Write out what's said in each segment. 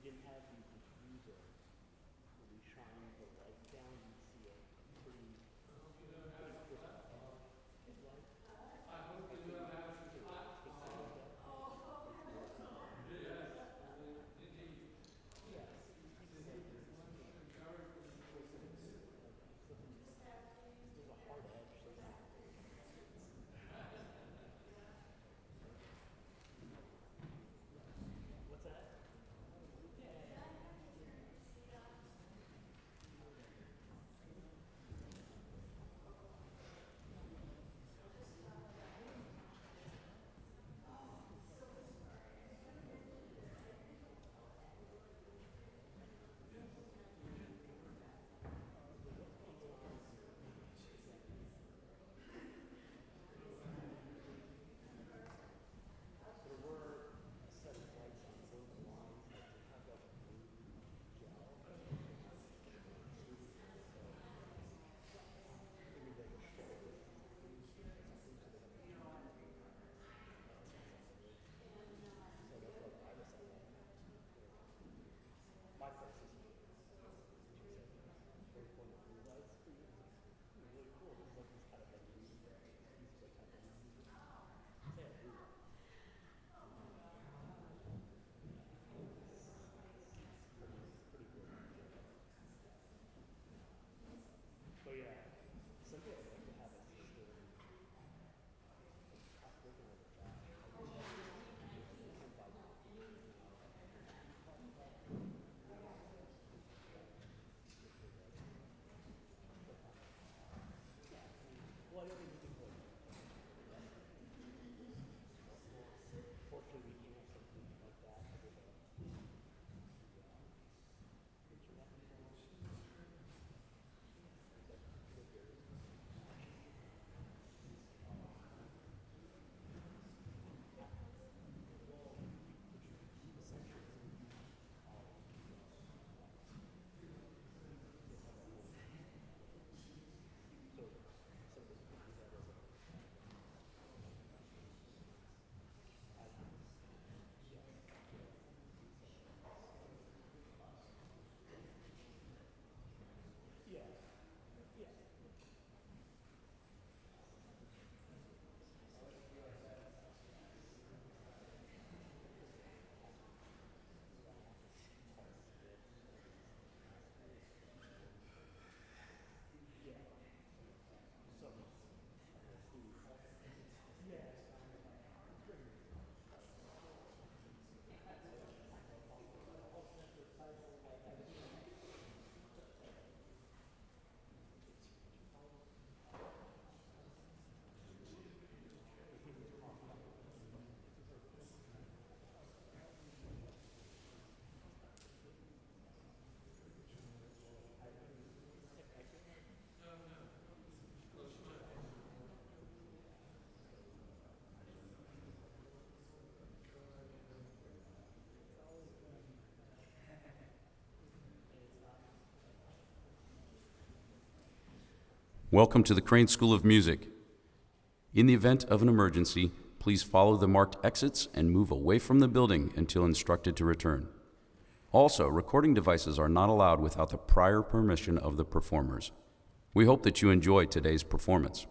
didn't have the diffuser, when we shine the light down, you see a pretty crisp light. There's a hard edge. What's that? There were a set of lights on both lines that have like a blue gel. Maybe they were short. So that's what I decided. My place is very cool with blue lights. Really cool. There's like these kind of like blue pieces that kind of say a blue light. Pretty cool. But yeah, someday I'd like to have a system. I'm working with a track. Well, I don't think you can put fortunately we can have something like that with a internet. So some of us can use that as a yeah. Yeah. Yeah. So Welcome to the Crane School of Music. In the event of an emergency, please follow the marked exits and move away from the building until instructed to return. Also, recording devices are not allowed without the prior permission of the performers. We hope that you enjoy today's performance.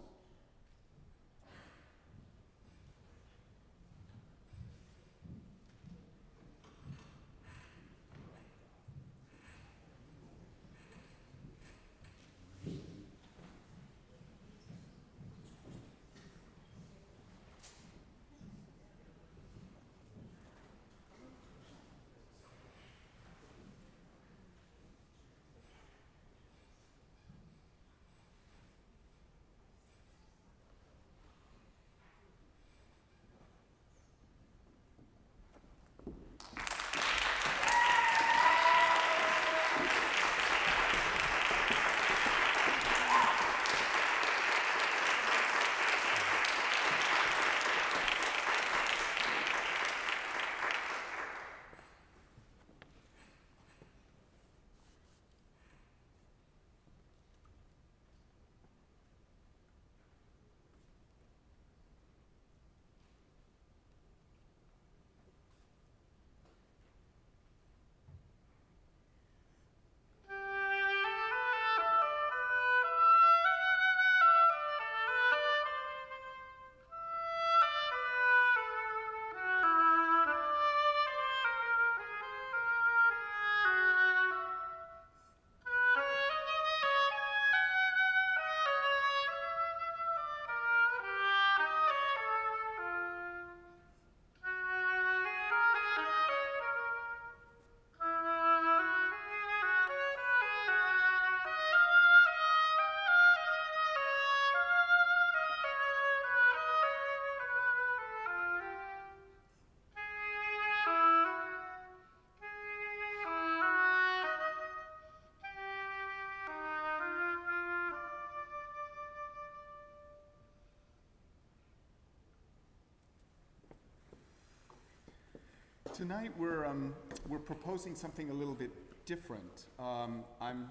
Tonight we're proposing something a little bit different. I'm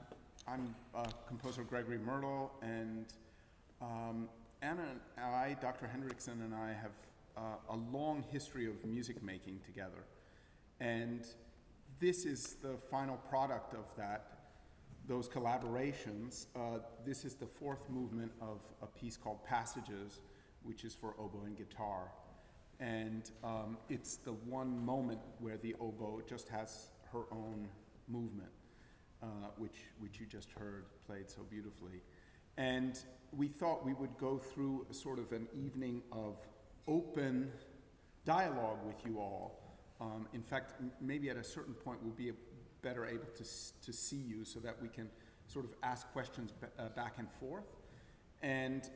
composer Gregory Myrtle, and Anna and I, Dr. Hendrickson and I, have a long history of music making together, and this is the final product of those collaborations. This is the fourth movement of a piece called Passages, which is for oboe and guitar. And it's the one moment where the oboe just has her own movement, which you just heard played so beautifully. And we thought we would go through a sort of an evening of open dialogue with you all. In fact, maybe at a certain point we'll be better able to see you so that we can sort of ask questions back and forth. And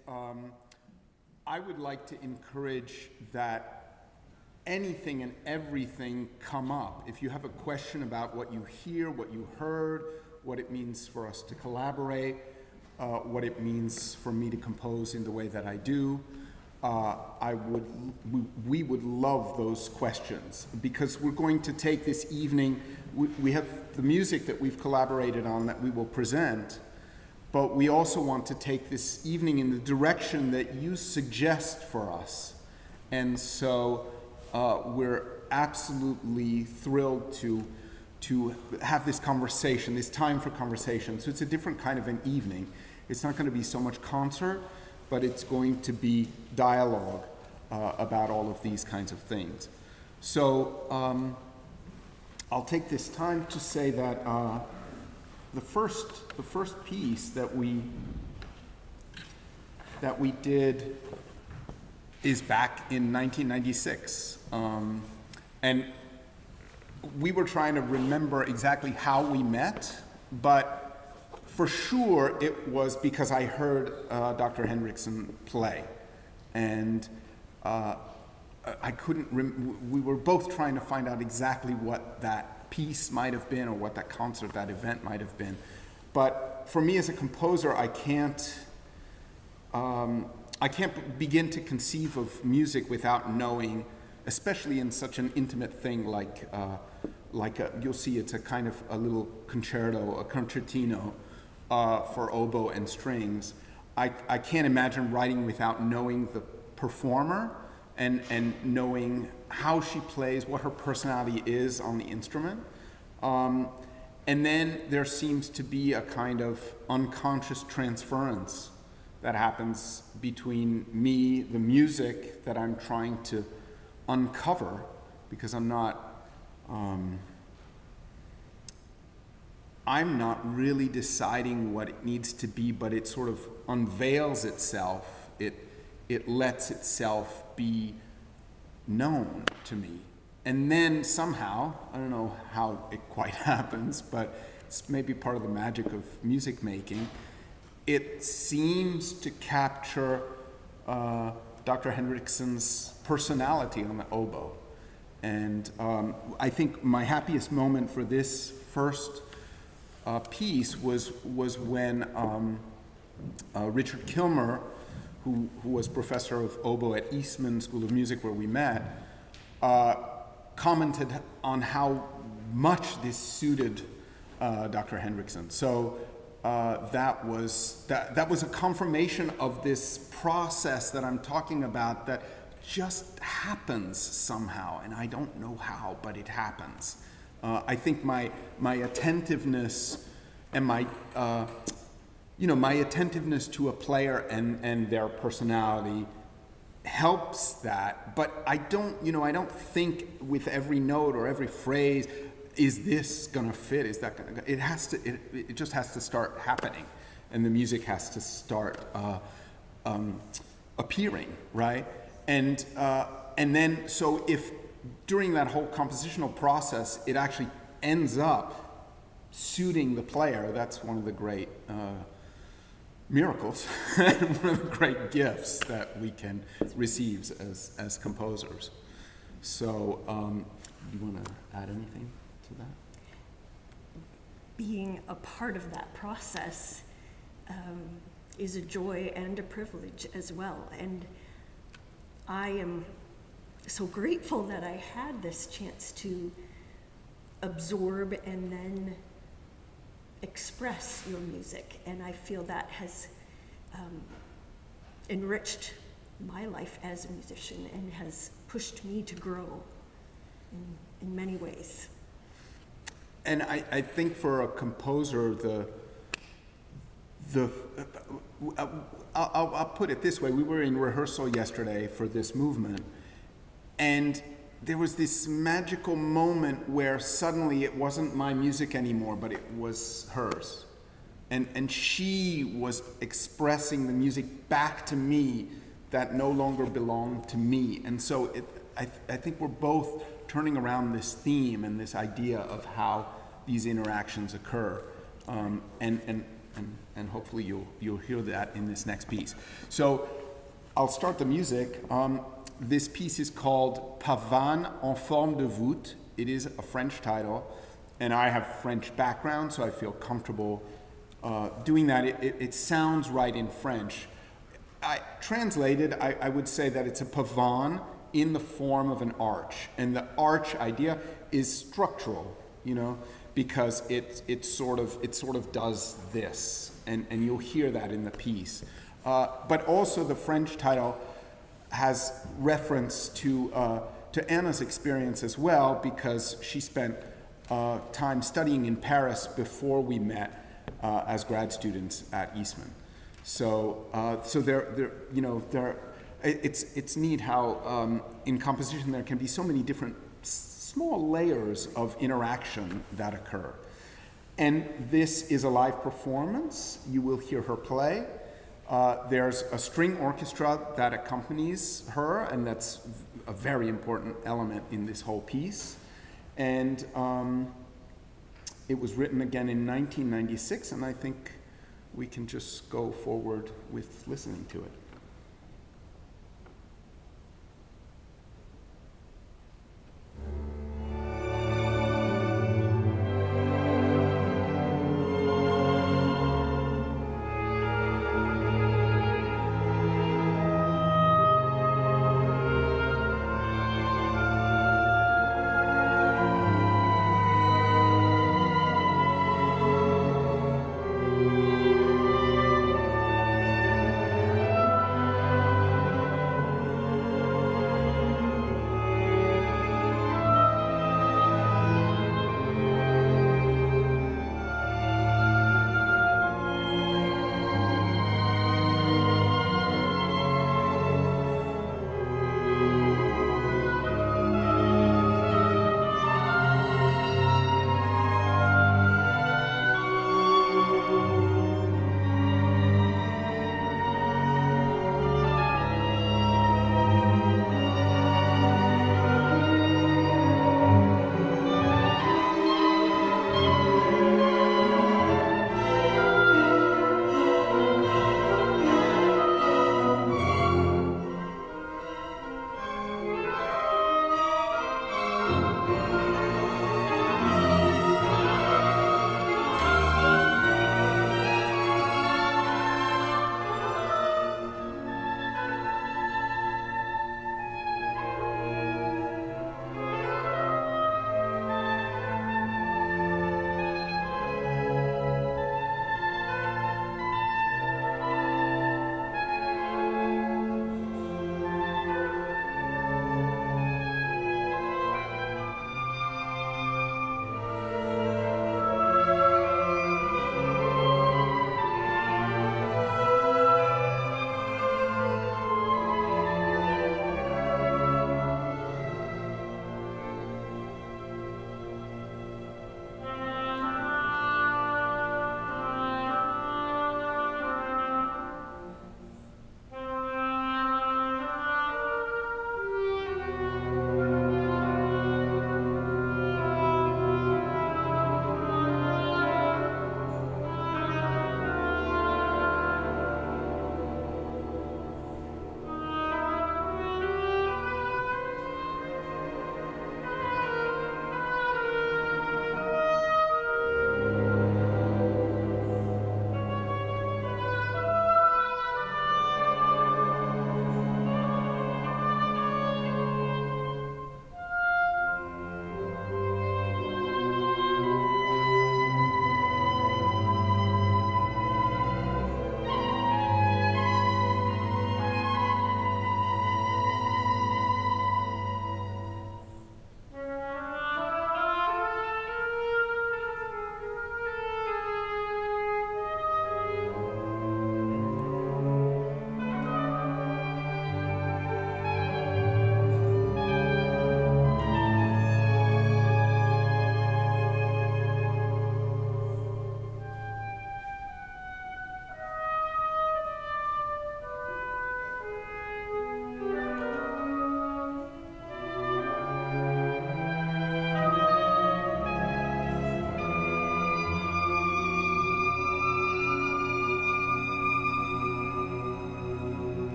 I would like to encourage that anything and everything come up. If you have a question about what you hear, what you heard, what it means for us to collaborate, what it means for me to compose in the way that I do, we would love those questions, because we're going to take this evening, we have the music that we've collaborated on that we will present, but we also want to take this evening in the direction that you suggest for us. And so we're absolutely thrilled to have this conversation, this time for conversation. So it's a different kind of an evening. It's not going to be so much concert, but it's going to be dialogue about all of these kinds of things. So I'll take this time to say that the first piece that we did is back in 1996, and we were trying to remember exactly how we met, but for sure it was because I heard Dr. Hendrickson play, and I couldn't. We were both trying to find out exactly what that piece might have been, or what that concert, that event might have been. But for me as a composer, I can't begin to conceive of music without knowing, especially in such an intimate thing like you'll see, it's a kind of a little concerto, a concertino for oboe and strings. I can't imagine writing without knowing the performer and knowing how she plays, what her personality is on the instrument. And then there seems to be a kind of unconscious transference that happens between me, the music that I'm trying to uncover, because I'm not really deciding what it needs to be, but it sort of unveils itself. It lets itself be known to me. And then somehow, I don't know how it quite happens, but it's maybe part of the magic of music making, it seems to capture Dr. Hendrickson's personality on the oboe. And I think my happiest moment for this first piece was when Richard Kilmer, who was professor of oboe at Eastman School of Music, where we met, commented on how much this suited Dr. Hendrickson. So that was a confirmation of this process that I'm talking about that just happens somehow, and I don't know how, but it happens. I think my attentiveness and my attentiveness to a player and their personality helps that, but I don't think with every note or every phrase, is this gonna fit? Is that gonna? It just has to start happening, and the music has to start appearing, right? And then, so if during that whole compositional process, it actually ends up suiting the player, that's one of the great miracles, one of the great gifts that we can receive as composers. So, you want to add anything to that? Being a part of that process is a joy and a privilege as well. And I am so grateful that I had this chance to absorb and then express your music. And I feel that has enriched my life as a musician and has pushed me to grow in many ways. And I think for a composer, I'll put it this way. We were in rehearsal yesterday for this movement, and there was this magical moment where suddenly it wasn't my music anymore, but it was hers. And she was expressing the music back to me that no longer belonged to me. And so I think we're both turning around this theme and this idea of how these interactions occur. And hopefully you'll hear that in this next piece. So I'll start the music. This piece is called Pavane en forme de voûte. It is a French title, and I have French background, so I feel comfortable doing that. It sounds right in French. Translated, I would say that it's a pavane in the form of an arch, and the arch idea is structural, because it sort of does this, and you'll hear that in the piece. But also the French title has reference to Anna's experience as well, because she spent time studying in Paris before we met as grad students at Eastman. So it's neat how in composition there can be so many different small layers of interaction that occur. And this is a live performance. You will hear her play. There's a string orchestra that accompanies her, and that's a very important element in this whole piece. And it was written again in 1996, and I think we can just go forward with listening to it.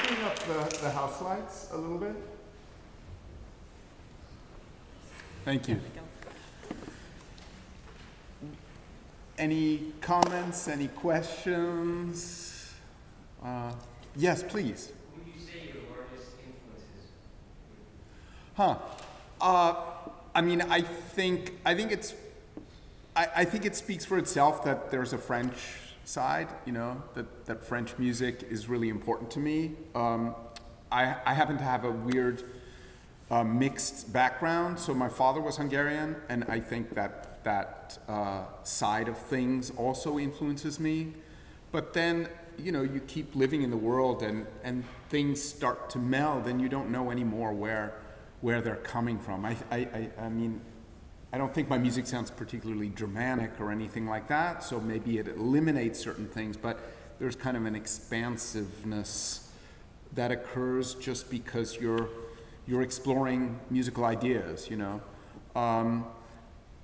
bring up the house lights a little bit? Thank you. Any comments, any questions? Yes, please. Who would you say your largest influences? I mean, I think it speaks for itself that there's a French side, you know, that French music is really important to me. I happen to have a weird mixed background. So my father was Hungarian, and I think that side of things also influences me. But then, you know, you keep living in the world and things start to meld, and you don't know anymore where they're coming from. I mean, I don't think my music sounds particularly dramatic or anything like that, so maybe it eliminates certain things, but there's kind of an expansiveness that occurs just because you're exploring musical ideas, you know.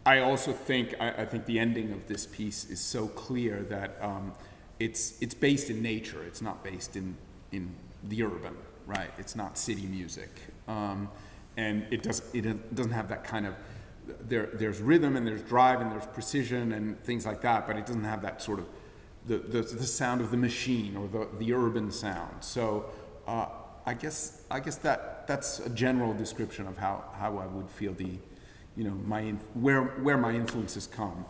I also think, I think the ending of this piece is so clear that it's based in nature, it's not based in the urban, right? It's not city music. And it doesn't have that kind of, there's rhythm and there's drive and there's precision and things like that, but it doesn't have that sort of the sound of the machine or the urban sound. So I guess that's a general description of how I would feel the, you know, where my influences come.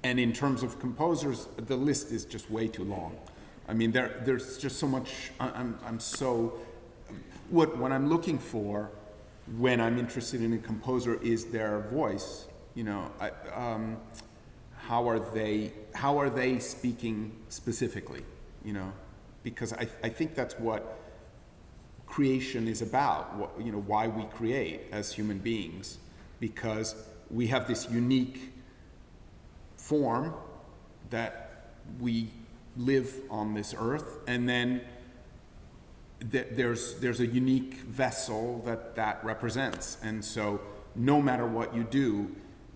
And in terms of composers, the list is just way too long. I mean, there's just so much. What I'm looking for when I'm interested in a composer is their voice. You know, how are they speaking specifically? You know, because I think that's what creation is about. What, you know, why we create as human beings, because we have this unique form that we live on this earth, and then there's a unique vessel that represents, and so no matter what you do,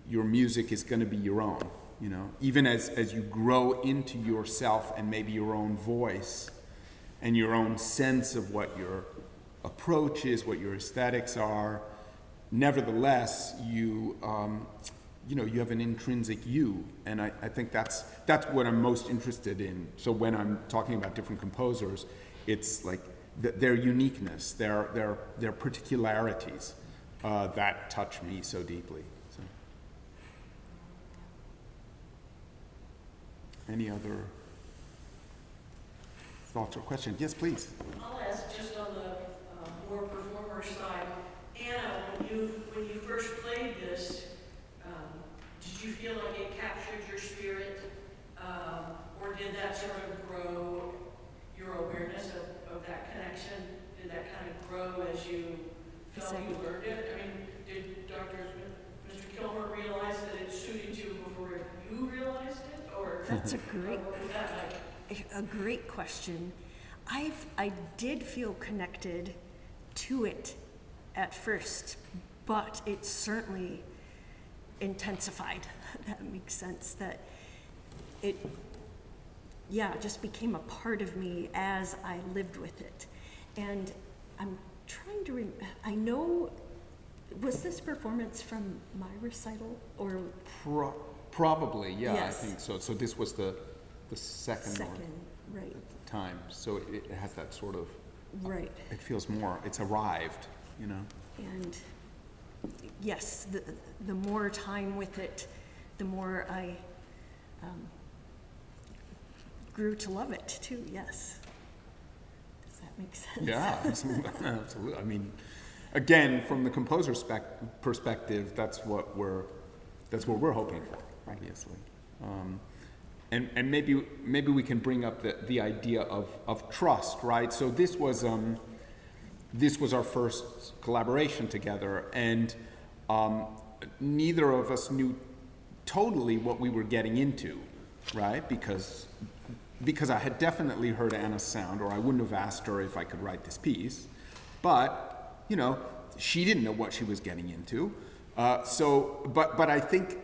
your music is going to be your own, you know, even as you grow into yourself and maybe your own voice and your own sense of what your approach is, what your aesthetics are. Nevertheless, you know, you have an intrinsic you, and I think that's what I'm most interested in. So when I'm talking about different composers, it's like their uniqueness, their particularities that touch me so deeply. So. Any other thoughts or questions? Yes, please. I'll ask just on the more performer side. Anna, when you first played this, did you feel like it captured your spirit, or did that sort of grow your awareness of that connection? Did that kind of grow as you felt you learned it? I mean, did Mr. Kilmer realize that it suited you before you realized it, or That's a great, what was that like? a great question. I did feel connected to it at first, but it certainly intensified. That makes sense. That it, yeah, just became a part of me as I lived with it. And I'm trying to I know, was this performance from my recital or? Probably, yeah, Yes. I think so. So this was the second Right, time. So it has that sort of, right. it feels more, it's arrived, you know. And yes, the more time with it, the more I grew to love it too, yes. Does that make sense? Yeah, absolutely. Absolutely. I mean, again, from the composer's perspective, that's what we're hoping for, obviously. And maybe we can bring up the idea of trust, right? So this was our first collaboration together, and neither of us knew totally what we were getting into, right? Because I had definitely heard Anna's sound, or I wouldn't have asked her if I could write this piece. But, you know, she didn't know what she was getting into. But I think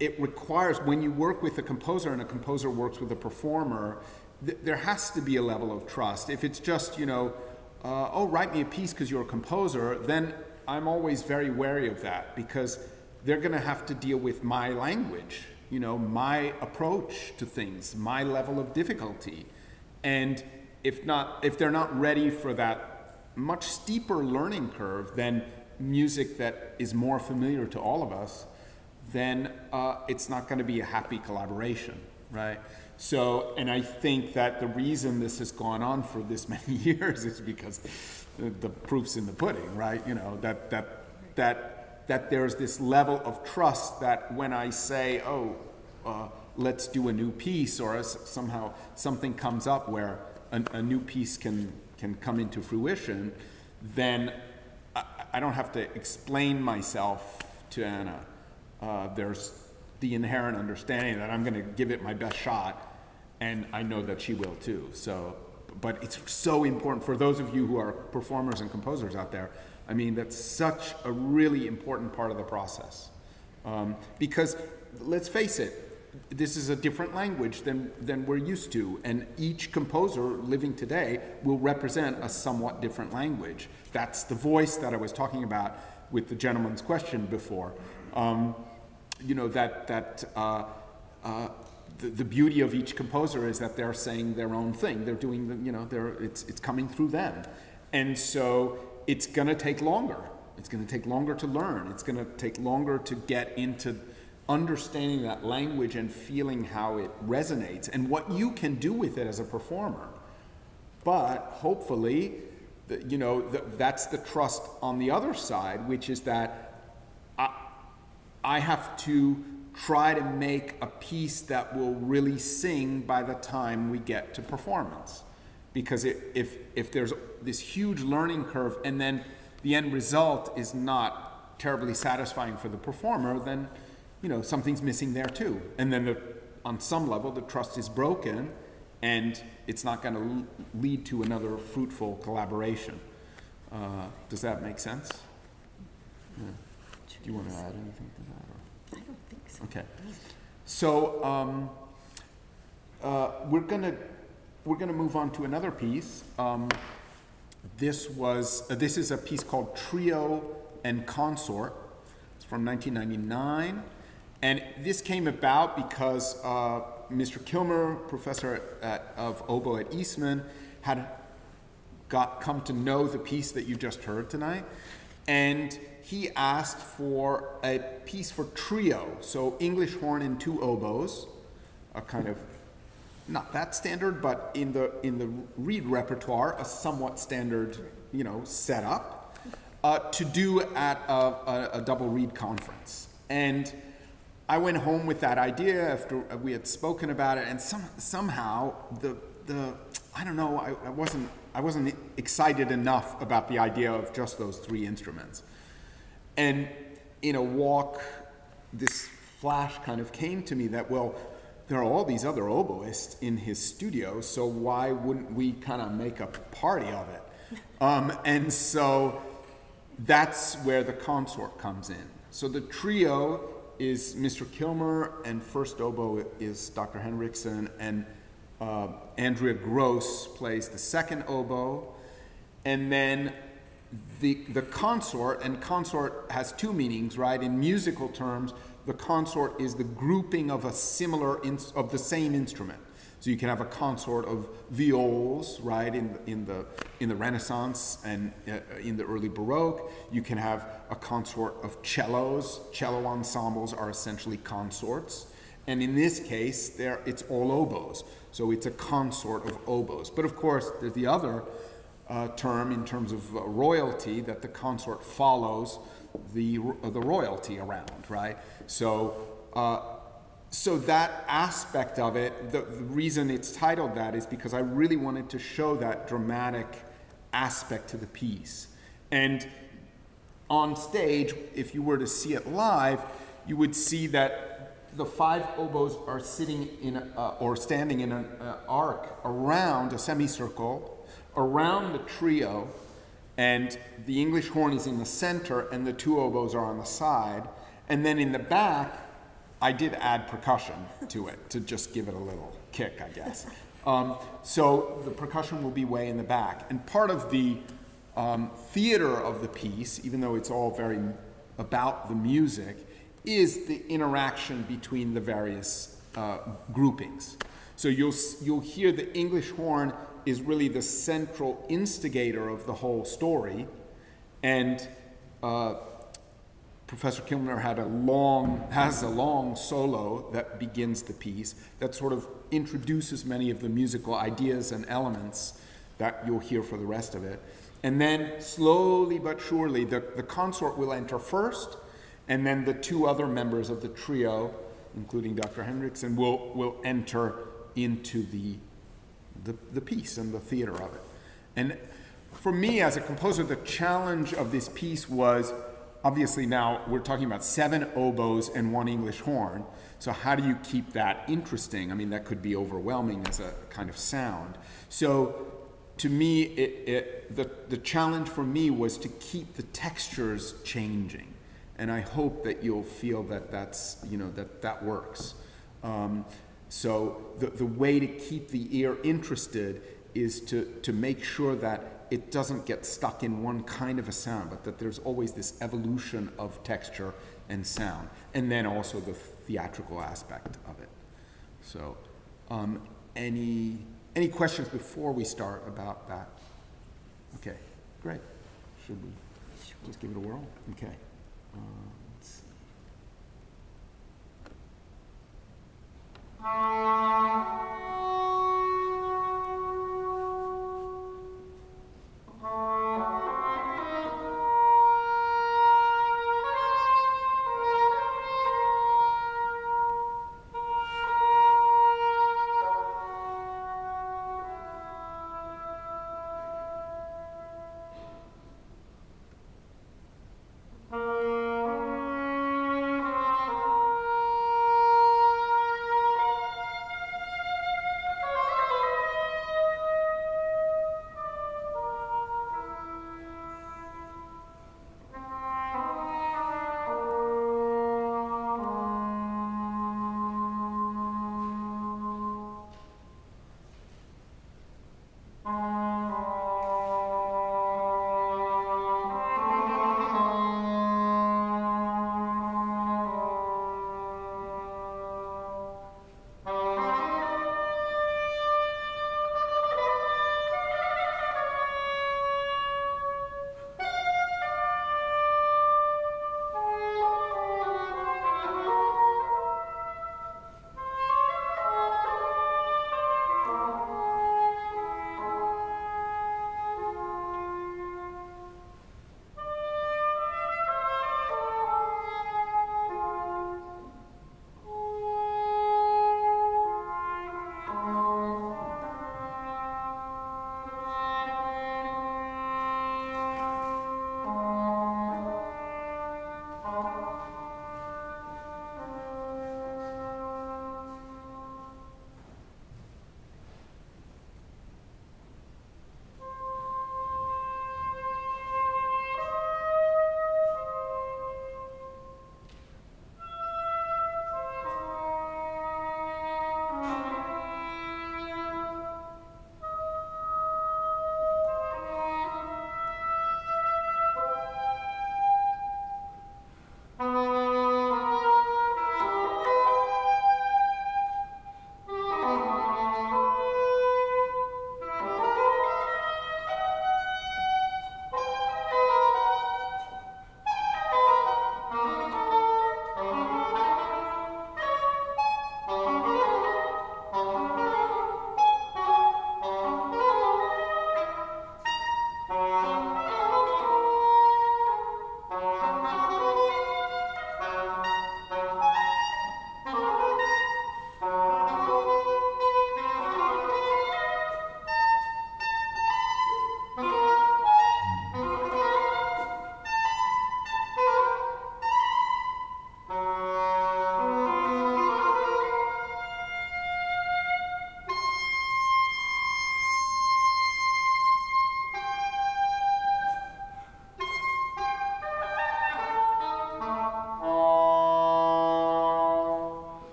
it requires, when you work with a composer and a composer works with a performer, there has to be a level of trust. If it's just, oh, write me a piece because you're a composer, then I'm always very wary of that, because they're going to have to deal with my language, my approach to things, my level of difficulty. And if they're not ready for that much steeper learning curve than music that is more familiar to all of us, then it's not going to be a happy collaboration, right? So, and I think that the reason this has gone on for this many years is because the proof's in the pudding, right? That there's this level of trust that when I say, let's do a new piece, or somehow something comes up where a new piece can come into fruition, then I don't have to explain myself to Anna. There's the inherent understanding that I'm going to give it my best shot, and I know that she will too. So, but it's so important for those of you who are performers and composers out there. I mean, that's such a really important part of the process. Because let's face it, this is a different language than we're used to, and each composer living today will represent a somewhat different language. That's the voice that I was talking about with the gentleman's question before. The beauty of each composer is that they're saying their own thing. They're doing it's coming through them, and so it's going to take longer. It's going to take longer to learn. It's going to take longer to get into understanding that language and feeling how it resonates and what you can do with it as a performer. But hopefully, that's the trust on the other side, which is that I have to try to make a piece that will really sing by the time we get to performance. Because if there's this huge learning curve and then the end result is not terribly satisfying for the performer, then something's missing there too. And then on some level the trust is broken, and it's not going to lead to another fruitful collaboration. Does that make sense? Yeah. Do you want to add anything to that? I don't think so. Okay. So we're gonna move on to another piece. This is a piece called Trio and Consort. It's from 1999, and this came about because Mr. Kilmer, professor of oboe at Eastman, had come to know the piece that you just heard tonight, and he asked for a piece for trio, so English horn and two oboes, a kind of not that standard, but in the reed repertoire, a somewhat standard, setup, to do at a double reed conference. And I went home with that idea after we had spoken about it, and somehow I don't know, I wasn't excited enough about the idea of just those three instruments. And in a walk, this flash kind of came to me that, well, there are all these other oboists in his studio, so why wouldn't we kind of make a party of it? And so that's where the consort comes in. So the trio is Mr. Kilmer, and first oboe is Dr. Hendrickson, and Andrea Gross plays the second oboe, and then the consort, and consort has two meanings, right? In musical terms, the consort is the grouping of of the same instrument. So you can have a consort of viols, right, in the Renaissance and in the early Baroque. You can have a consort of cellos. Cello ensembles are essentially consorts. And in this case, it's all oboes. So it's a consort of oboes. But of course, there's the other term in terms of royalty, that the consort follows the royalty around, right? So that aspect of it, the reason it's titled that is because I really wanted to show that dramatic aspect to the piece. And on stage, if you were to see it live, you would see that the five oboes are sitting or standing in an arc around a semicircle, around the trio, and the English horn is in the center and the two oboes are on the side. And then in the back, I did add percussion to it to just give it a little kick, I guess. So the percussion will be way in the back. And part of the theater of the piece, even though it's all very about the music, is the interaction between the various groupings. So you'll hear the English horn is really the central instigator of the whole story, and Professor Kilmer has a long solo that begins the piece that sort of introduces many of the musical ideas and elements that you'll hear for the rest of it. And then slowly but surely, the consort will enter first, and then the two other members of the trio, including Dr. Hendrickson, will enter into the piece and the theater of it. And for me as a composer, the challenge of this piece was, obviously now we're talking about 7 oboes and 1 English horn, so how do you keep that interesting? I mean, that could be overwhelming as a kind of sound. So to me, the challenge for me was to keep the textures changing. And I hope that you'll feel that that works. So the way to keep the ear interested is to make sure that it doesn't get stuck in one kind of a sound, but that there's always this evolution of texture and sound, and then also the theatrical aspect of it. So, any questions before we start about that? Okay, great. Should we just give it a whirl? Okay. Let's see.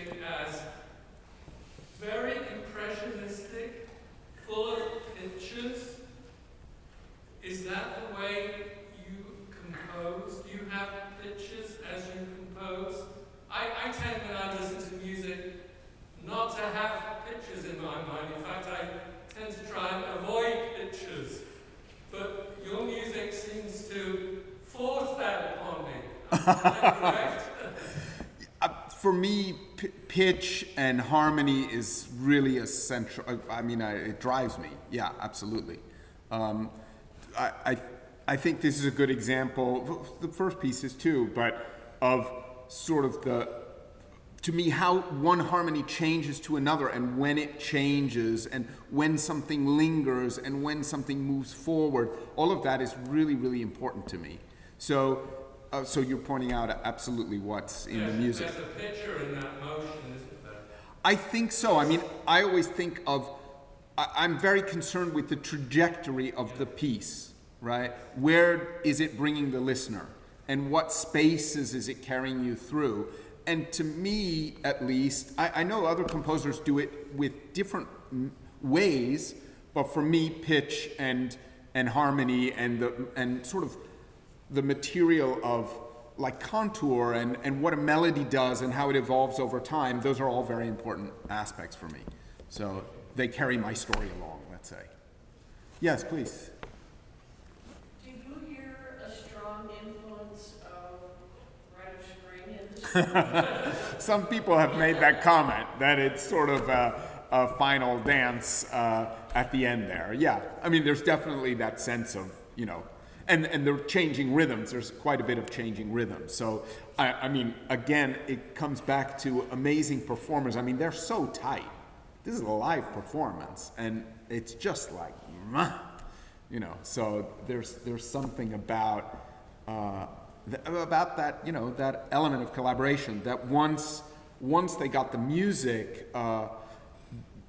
music as very impressionistic, full of pictures. Is that the way you compose? Do you have pictures as you compose? I tend, when I listen to music, not to have pictures in my mind. In fact, I tend to try and avoid pictures. But your music seems to force that upon me. Is that correct? For me, pitch and harmony is really essential. I mean, it drives me. Yeah, absolutely. I think this is a good example. The first piece is too, but of sort of to me, how one harmony changes to another, and when it changes, and when something lingers, and when something moves forward. All of that is really, really important to me. So you're pointing out absolutely what's in the music. There's a picture in that motion, isn't there? I think so. I mean, I always think of, I'm very concerned with the trajectory of the piece, right? Where is it bringing the listener? And what spaces is it carrying you through? And to me, at least, I know other composers do it with different ways, but for me, pitch and harmony and sort of the material of like contour and what a melody does and how it evolves over time, those are all very important aspects for me. So they carry my story along, let's say. Yes, please. Do you hear a strong influence of Rite of Spring in this? Some people have made that comment, that it's sort of a final dance at the end there. Yeah, I mean, there's definitely that sense of, you know, and they're changing rhythms. There's quite a bit of changing rhythms. So, I mean, again, it comes back to amazing performers. I mean, they're so tight. This is a live performance, and it's just like, you know. So there's something about that, you know, that element of collaboration. That once they got the music,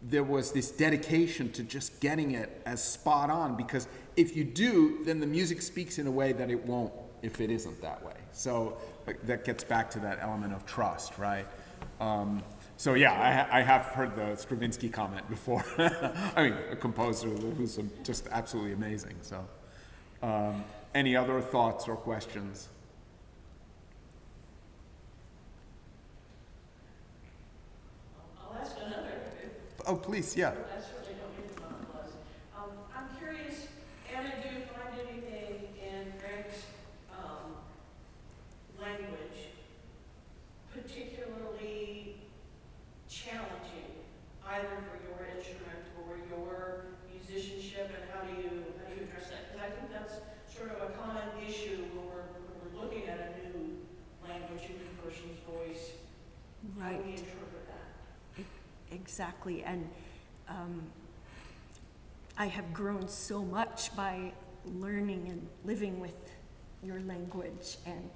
there was this dedication to just getting it as spot on, because if you do, then the music speaks in a way that it won't if it isn't that way. So that gets back to that element of trust, right? So yeah, I have heard the Stravinsky comment before. I mean, a composer who's just absolutely amazing. So any other thoughts or questions? I'll ask another. Oh, please, yeah. I certainly don't mean to monopolize. I'm curious, Anna, do you find anything in Greg's language particularly challenging, either for your instrument or your musicianship, and how do you address that? Because I think that's sort of a common issue when we're looking at a new language, a new person's voice. How do we interpret that? Exactly, and I have grown so much by learning and living with your language. And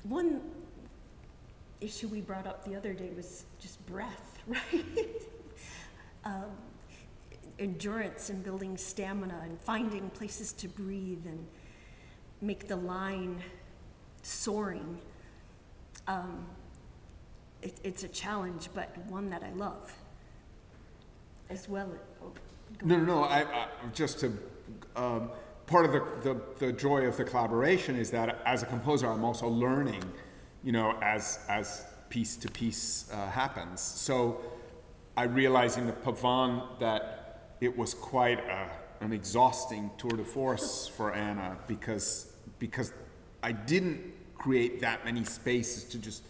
one issue we brought up the other day was just breath, right? Endurance and building stamina and finding places to breathe and make the line soaring. It's a challenge, but one that I love as well. No. I just to part of the joy of the collaboration is that as a composer, I'm also learning, you know, as piece to piece happens. So I realized in the Pavane that it was quite an exhausting tour de force for Anna because I didn't create that many spaces to just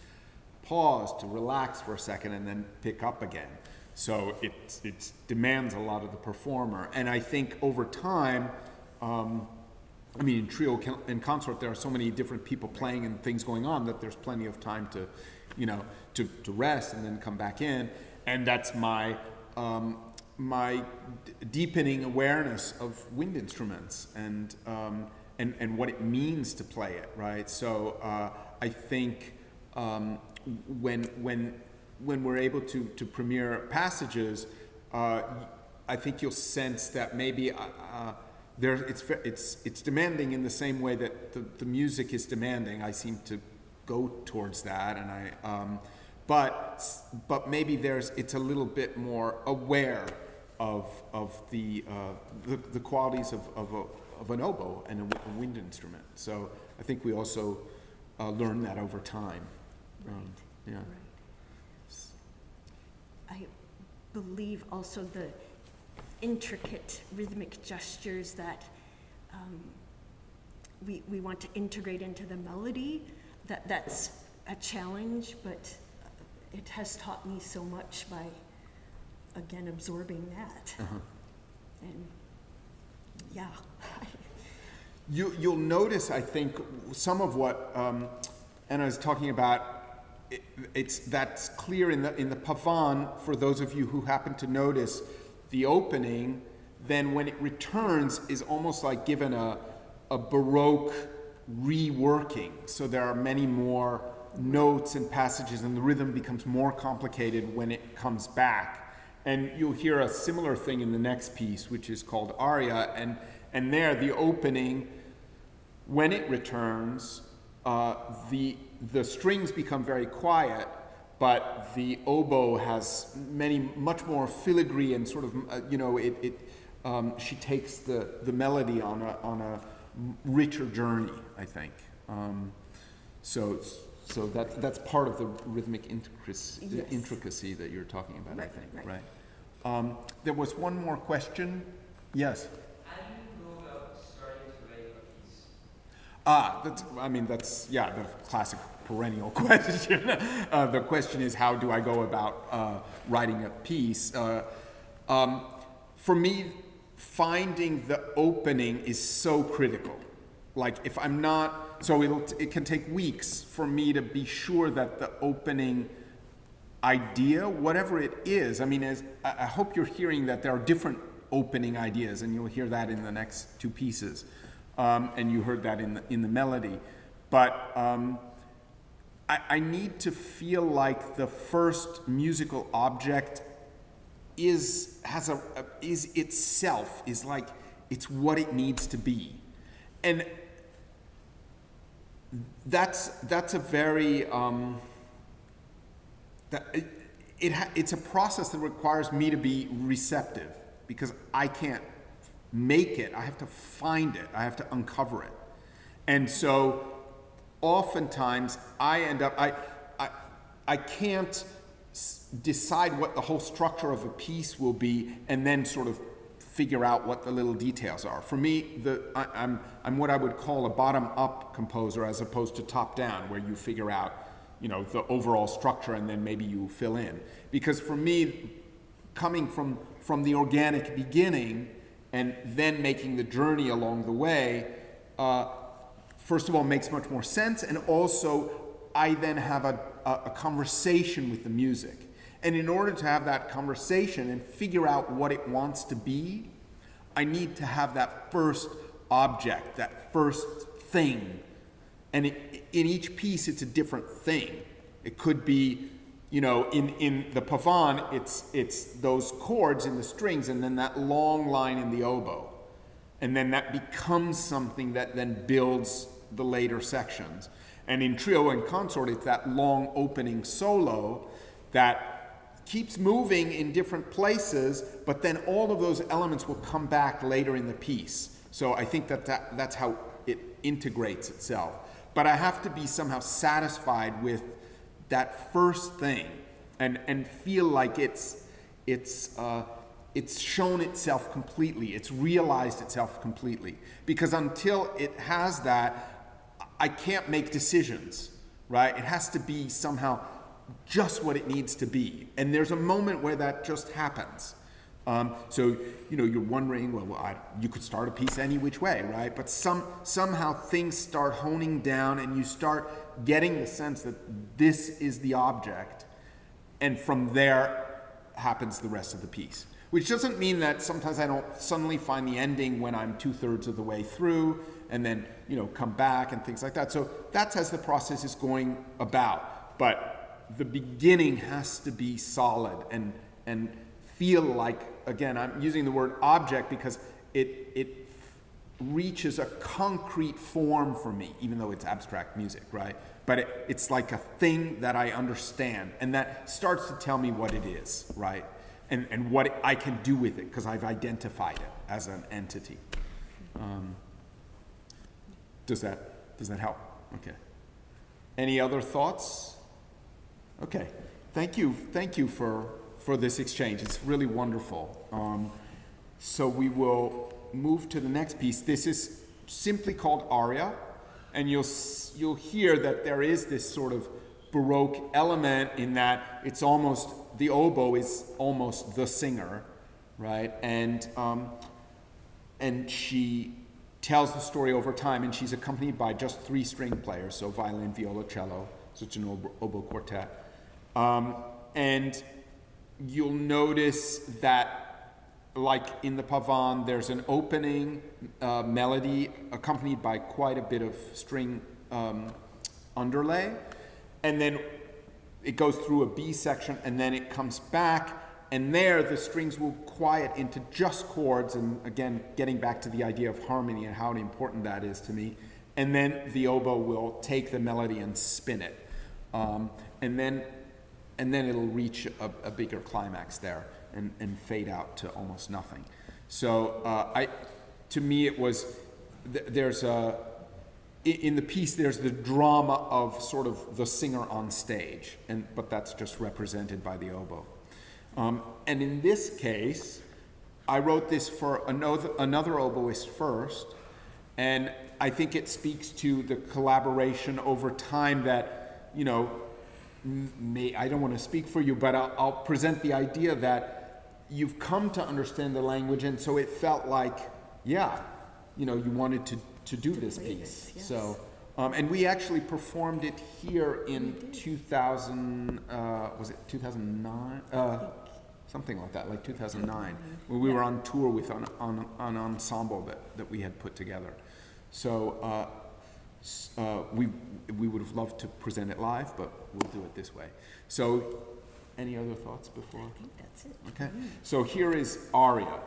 pause, to relax for a second, and then pick up again. So it demands a lot of the performer. And I think over time, I mean, in trio and consort, there are so many different people playing and things going on that there's plenty of time to, you know, to rest and then come back in. And that's my deepening awareness of wind instruments and what it means to play it, right? So I think when we're able to premiere passages, I think you'll sense that maybe it's demanding in the same way that the music is demanding. I seem to go towards that, and but maybe it's a little bit more aware of the qualities of an oboe and a wind instrument. So I think we also learn that over time. Yeah. Right. I believe also the intricate rhythmic gestures that we want to integrate into the melody, that's a challenge, but it has taught me so much by, again, absorbing that. And yeah. You'll notice, I think, some of what Anna is talking about. That's clear in the pavane for those of you who happen to notice the opening. Then when it returns is almost like given a Baroque reworking. So there are many more notes and passages, and the rhythm becomes more complicated when it comes back. And you'll hear a similar thing in the next piece, which is called Aria, and there the opening, when it returns, the strings become very quiet, but the oboe has much more filigree and sort of, she takes the melody on a richer journey, I think. So that's part of the rhythmic intricacy that you're talking about, I think, right? There was one more question. Yes? How do you go about starting to write a piece? That's the classic perennial question. The question is, how do I go about writing a piece? For me, finding the opening is so critical. Like, if I'm not, it can take weeks for me to be sure that the opening idea, whatever it is, I hope you're hearing that there are different opening ideas, and you'll hear that in the next two pieces. And you heard that in the melody. But I need to feel like the first musical object is itself, is like, it's what it needs to be. And that's a very, it's a process that requires me to be receptive, because I can't make it, I have to find it, I have to uncover it. And so oftentimes I end up, I can't decide what the whole structure of a piece will be and then sort of figure out what the little details are. For me, I'm what I would call a bottom-up composer as opposed to top-down, where you figure out, the overall structure and then maybe you fill in. Because for me, coming from the organic beginning and then making the journey along the way, first of all, makes much more sense, and also I then have a conversation with the music. And in order to have that conversation and figure out what it wants to be, I need to have that first object, that first thing. And in each piece, it's a different thing. It could be, in the pavane, it's those chords in the strings and then that long line in the oboe. And then that becomes something that then builds the later sections. And in trio and consort, it's that long opening solo that keeps moving in different places, but then all of those elements will come back later in the piece. So I think that's how it integrates itself. But I have to be somehow satisfied with that first thing and feel like it's shown itself completely, it's realized itself completely. Because until it has that, I can't make decisions, right? It has to be somehow just what it needs to be. And there's a moment where that just happens. So, you're wondering, you could start a piece any which way, right? But somehow things start honing down and you start getting the sense that this is the object. And from there happens the rest of the piece. Which doesn't mean that sometimes I don't suddenly find the ending when I'm 2/3 of the way through and then, come back and things like that. So that's as the process is going about. But the beginning has to be solid and feel like, again, I'm using the word object because it reaches a concrete form for me, even though it's abstract music, right? but it's like a thing that I understand, and that starts to tell me what it is, right? And what I can do with it, because I've identified it as an entity. Does that help? Okay. Any other thoughts? Okay. Thank you for this exchange. It's really wonderful. So we will move to the next piece. This is simply called aria, and you'll hear that there is this sort of Baroque element in that it's almost, the oboe is almost the singer, right? And she tells the story over time, and she's accompanied by just 3 string players, so violin, viola, cello, such an oboe quartet. And you'll notice that, like in the pavane, there's an opening melody accompanied by quite a bit of string underlay, and then it goes through a B section, and then it comes back, and there the strings will quiet into just chords, and again, getting back to the idea of harmony and how important that is to me, and then the oboe will take the melody and spin it, and then it'll reach a bigger climax there and fade out to almost nothing. So to me it was, in the piece there's the drama of sort of the singer on stage, but that's just represented by the oboe. And in this case, I wrote this for another oboist first, and I think it speaks to the collaboration over time that, you know, I don't want to speak for you, but I'll present the idea that you've come to understand the language, and so it felt like, yeah, you know, you wanted to do this piece. Yes. So, and we actually performed it here in 2000, was it 2009? Something like that, like 2009, when we were on tour with an ensemble that we had put together. So we would have loved to present it live, but we'll do it this way. So any other thoughts before? I think that's it. Okay, so here is aria.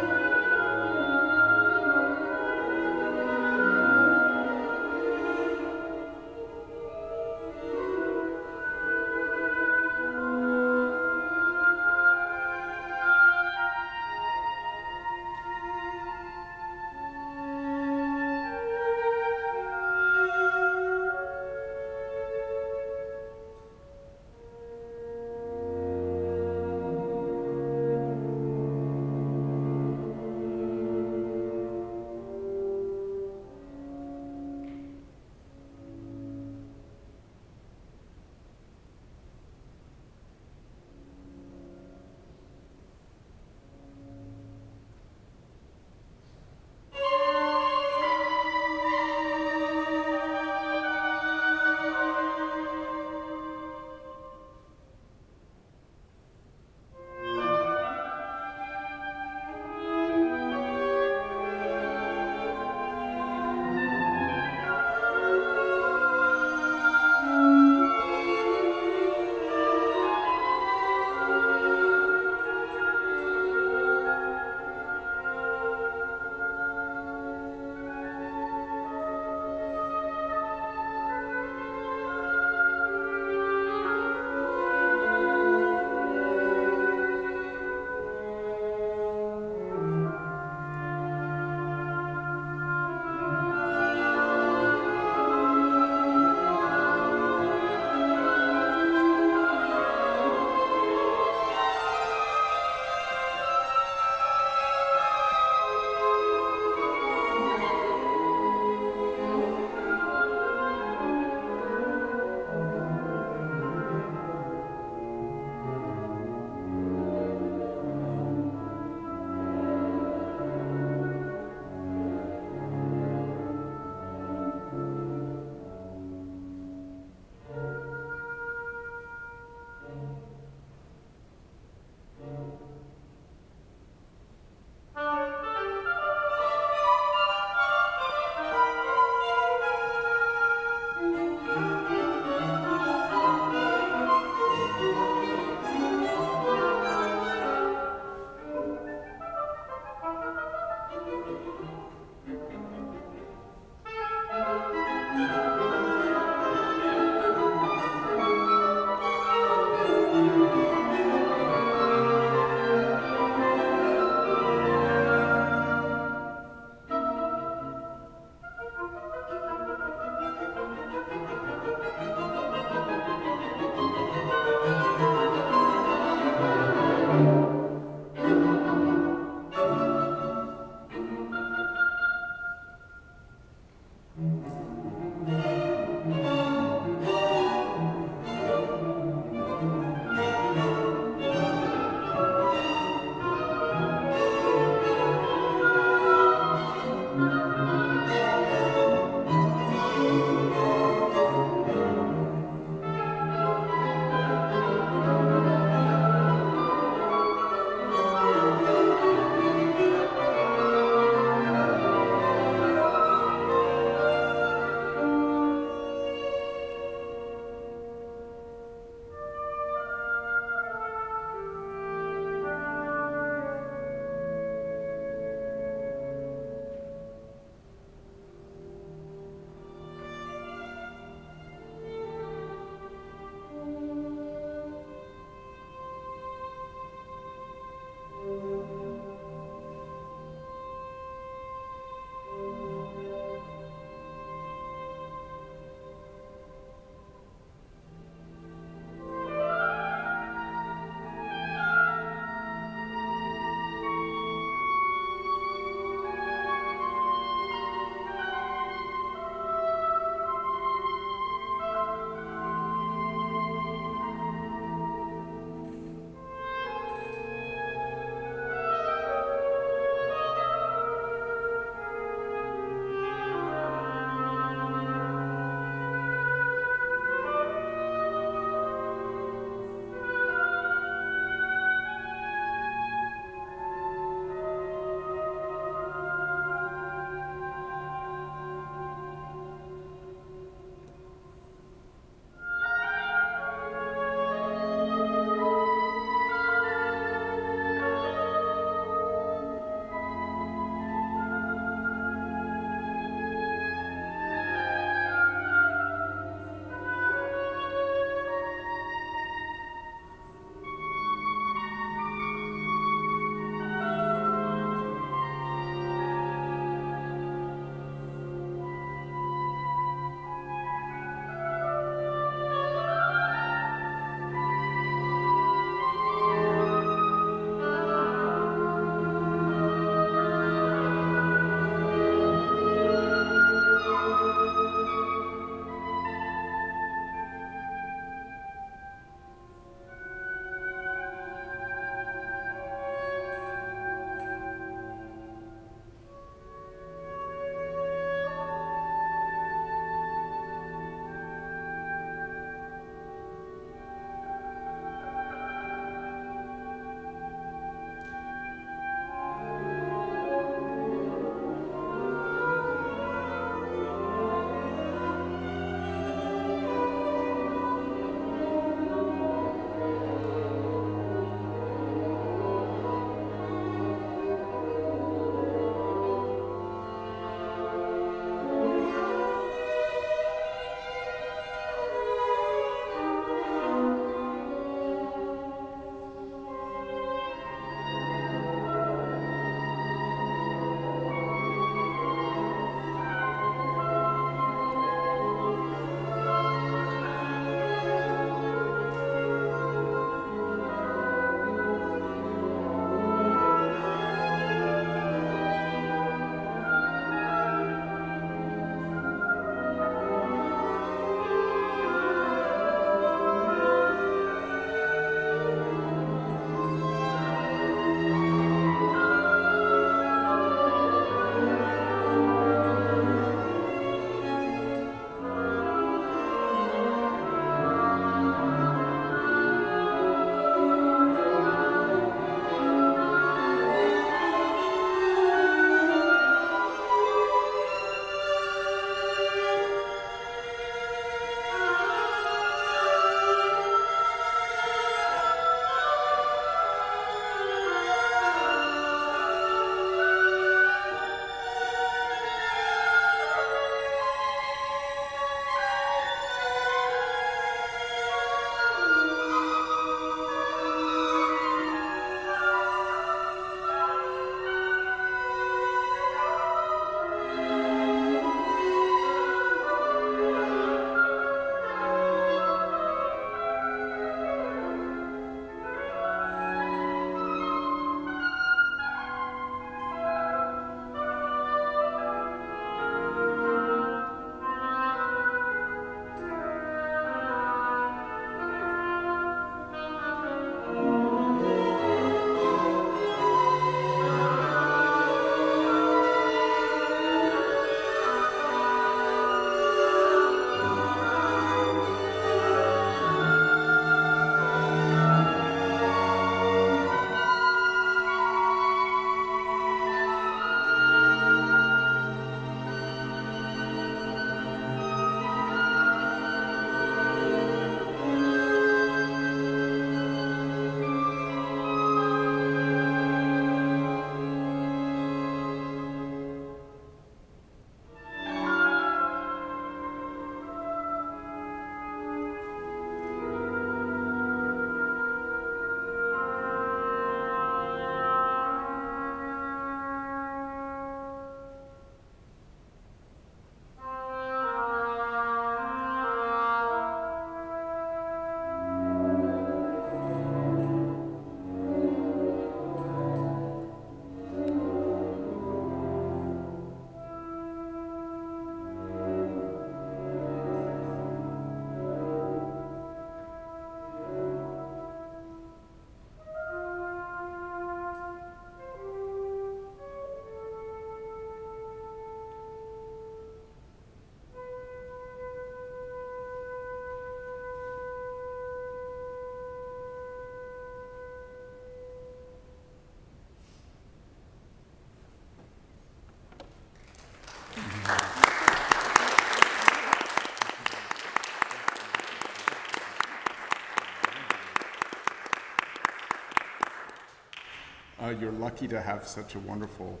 You're lucky to have such a wonderful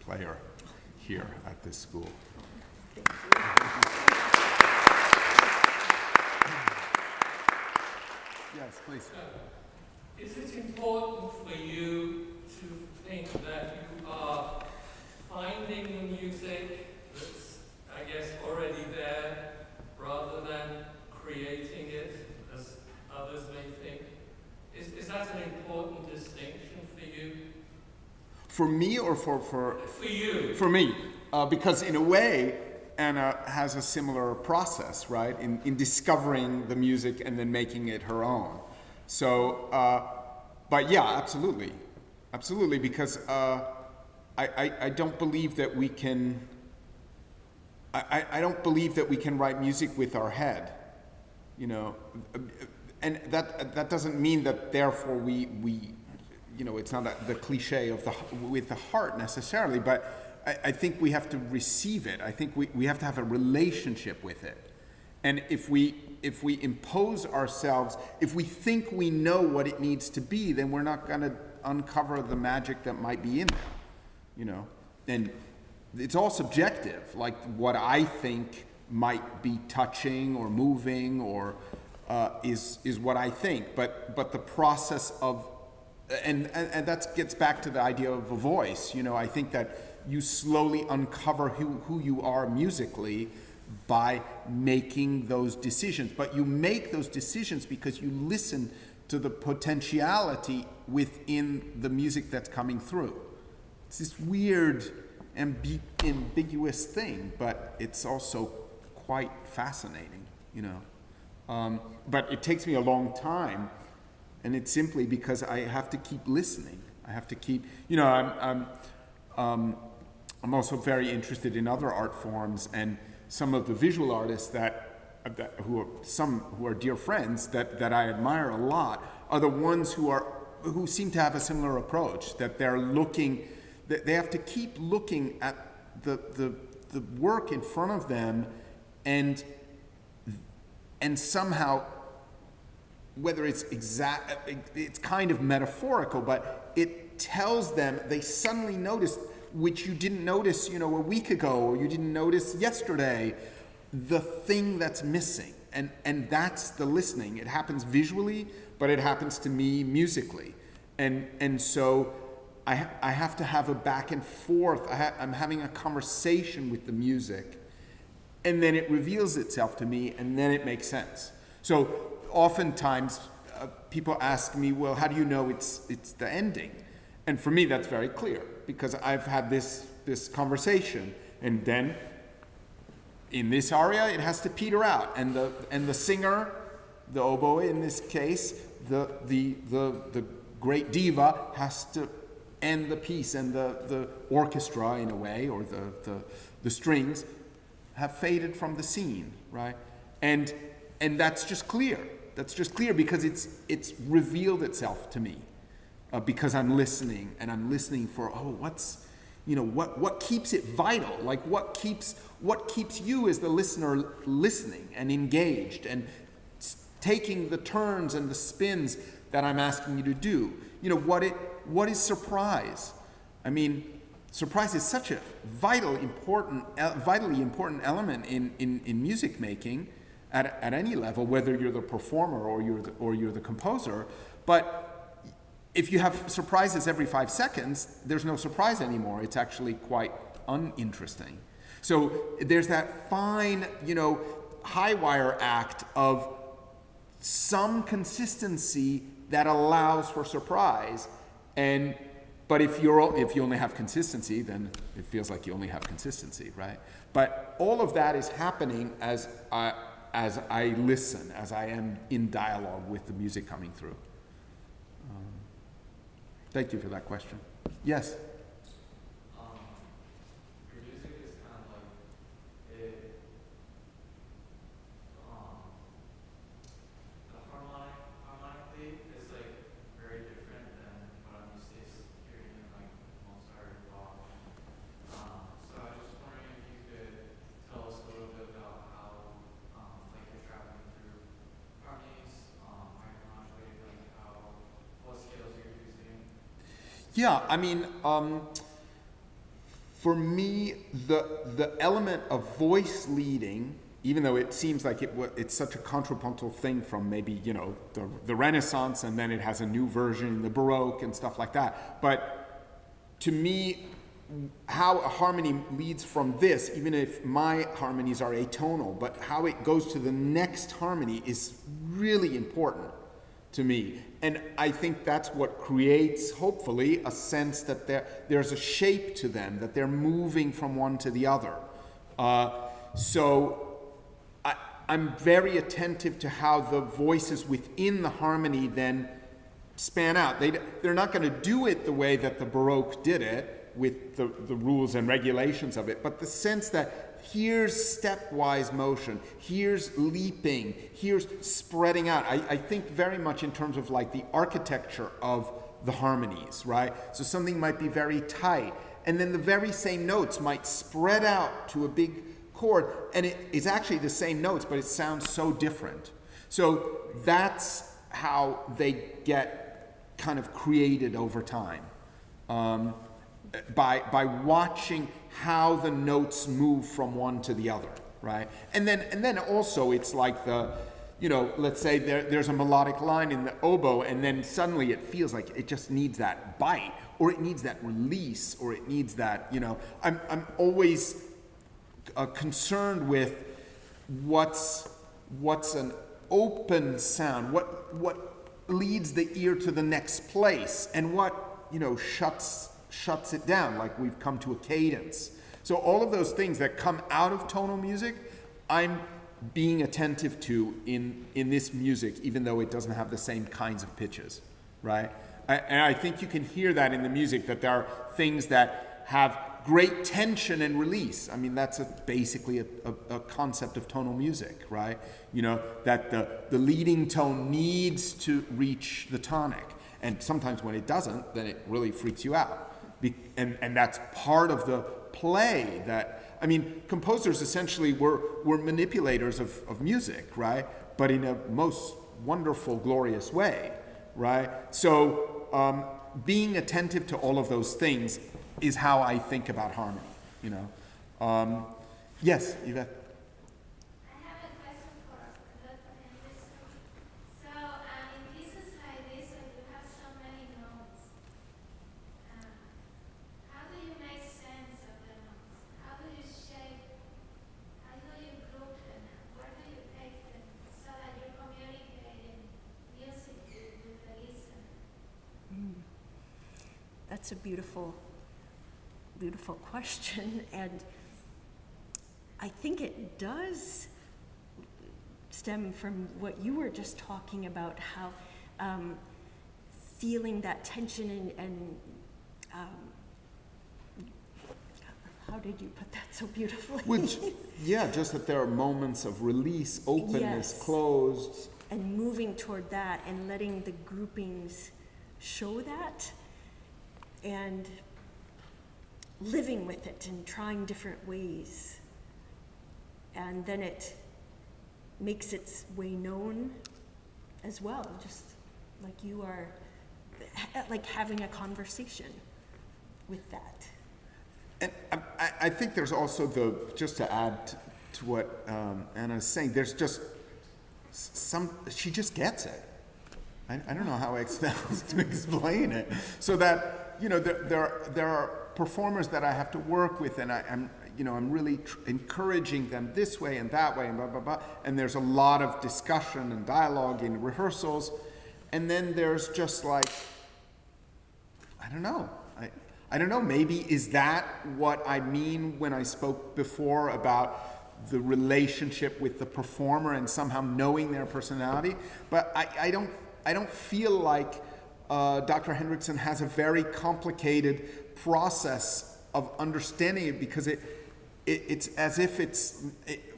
player here at this school. Yes, please. Is it important for you to think that you are finding the music that's, I guess, already there, rather than creating it, as others may think? Is that an important distinction for you? For me or for you? For me, because in a way, Anna has a similar process, right, in discovering the music and then making it her own. So, but yeah, absolutely, because I don't believe that we can. I don't believe that we can write music with our head, you know, and that doesn't mean that therefore we you know, it's not the cliche of with the heart necessarily, but I think we have to receive it. I think we have to have a relationship with it. And if we impose ourselves, if we think we know what it needs to be, then we're not going to uncover the magic that might be in there, you know. And it's all subjective, like what I think might be touching or moving or is what I think. But the process of and that gets back to the idea of a voice. You know, I think that you slowly uncover who you are musically by making those decisions. But you make those decisions because you listen to the potentiality within the music that's coming through. It's this weird, ambiguous thing, but it's also quite fascinating, you know. But it takes me a long time. And it's simply because I have to keep listening. I have to keep, you know, I'm also very interested in other art forms, and some of the visual artists who are dear friends that I admire a lot are the ones who seem to have a similar approach, that they're looking, that they have to keep looking at the work in front of them, and somehow, whether it's it's kind of metaphorical, but it tells them, they suddenly notice, which you didn't notice, you know, a week ago, or you didn't notice yesterday, the thing that's missing. And that's the listening. It happens visually, but it happens to me musically. And so I have to have a back and forth. I'm having a conversation with the music, and then it reveals itself to me, and then it makes sense. So oftentimes people ask me, well, how do you know it's the ending? And for me, that's very clear, because I've had this conversation, and then in this aria, it has to peter out, and the singer, the oboe in this case, the great diva has to end the piece, and the orchestra in a way, or the strings have faded from the scene, right? And that's just clear. That's just clear because it's revealed itself to me, because I'm listening, and I'm listening for, what's, you know, what keeps it vital? Like what keeps you as the listener listening and engaged and taking the turns and the spins that I'm asking you to do? You know, what is surprise? I mean, surprise is such a vitally important element in music making at any level, whether you're the performer or you're the composer. But if you have surprises every 5 seconds, there's no surprise anymore. It's actually quite uninteresting. So there's that fine, you know, high wire act of some consistency that allows for surprise. But if you only have consistency, then it feels like you only have consistency, right? But all of that is happening as I listen, as I am in dialogue with the music coming through. Thank you for that question. Yes? Your music is kind of like, harmonically is like very different than what I'm used to hearing in like Mozart or Bach. So I was just wondering if you could Yeah, I mean, for me, the element of voice leading, even though it seems like it's such a contrapuntal thing from maybe, you know, the Renaissance, and then it has a new version in the Baroque and stuff like that. But to me, how a harmony leads from this, even if my harmonies are atonal, but how it goes to the next harmony is really important to me. And I think that's what creates, hopefully, a sense that there's a shape to them, that they're moving from one to the other. So I'm very attentive to how the voices within the harmony then span out. They're not going to do it the way that the Baroque did it, with the rules and regulations of it, but the sense that here's stepwise motion, here's leaping, here's spreading out. I think very much in terms of like the architecture of the harmonies, right? So something might be very tight, and then the very same notes might spread out to a big chord, and it is actually the same notes, but it sounds so different. So that's how they get kind of created over time. By watching how the notes move from one to the other, right? And then also it's like let's say there's a melodic line in the oboe, and then suddenly it feels like it just needs that bite, or it needs that release, or it needs that, I'm always concerned with what's an open sound, what leads the ear to the next place, and what shuts it down, like we've come to a cadence. So all of those things that come out of tonal music, I'm being attentive to in this music, even though it doesn't have the same kinds of pitches, right? And I think you can hear that in the music, that there are things that have great tension and release. I mean, that's basically a concept of tonal music, right? That the leading tone needs to reach the tonic. And sometimes when it doesn't, then it really freaks you out. And that's part of the play composers essentially were manipulators of music, right? But in a most wonderful, glorious way, right? So being attentive to all of those things is how I think about harmony, Yes, Yvette? That's a beautiful, beautiful question, and I think it does stem from what you were just talking about, how feeling that tension and how did you put that so beautifully? Just that there are moments of release, openness, yes. Closed. And moving toward that and letting the groupings show that, and living with it and trying different ways. And then it makes its way known as well, just like you are, like having a conversation with that. And I think there's also just to add to what Anna's saying, there's just she just gets it. I don't know how else to explain it. So that, there are performers that I have to work with, and I'm really encouraging them this way and that way and blah, blah, blah. And there's a lot of discussion and dialogue in rehearsals. And then there's just like, I don't know, maybe is that what I mean when I spoke before about the relationship with the performer and somehow knowing their personality? But I don't feel like Dr. Hendrickson has a very complicated process of understanding it, because it's as if it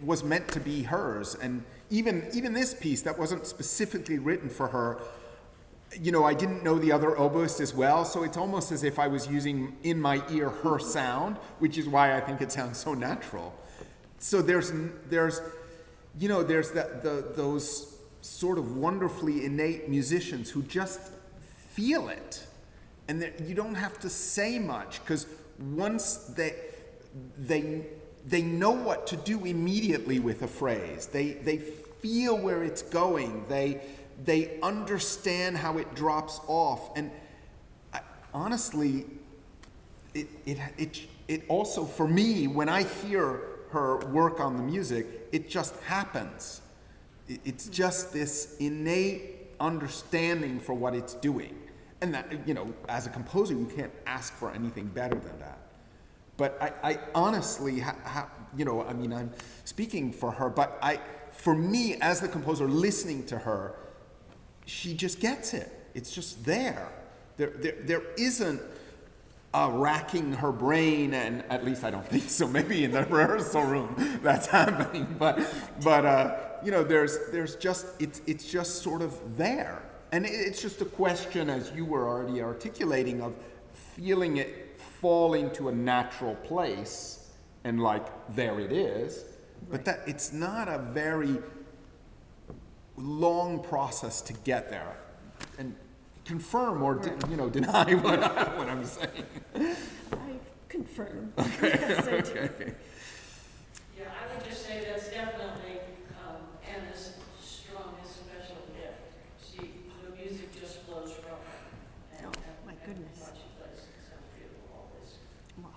was meant to be hers. And even this piece that wasn't specifically written for her, I didn't know the other oboist as well, so it's almost as if I was using in my ear her sound, which is why I think it sounds so natural. So there's those sort of wonderfully innate musicians who just feel it, and you don't have to say much, because once they know what to do immediately with a phrase. They feel where it's going. They understand how it drops off. And honestly, it also, for me, when I hear her work on the music, it just happens. It's just this innate understanding for what it's doing. And that, as a composer, you can't ask for anything better than that. But I honestly, I'm speaking for her, but for me, as the composer, listening to her, she just gets it. It's just there. There isn't racking her brain, and at least I don't think so. Maybe in the rehearsal room that's happening, but there's just it's just sort of there, and it's just a question, as you were already articulating, of feeling it fall into a natural place, and like there it is, but that it's not a very long process to get there, and confirm or deny what I'm saying. I confirm. Okay. Yes, I do. Okay. Yeah, I would just say that's definitely Anna's strongest special gift. The music just flows from her. And, Oh, my goodness. What she plays, it sounds beautiful, all this. Well,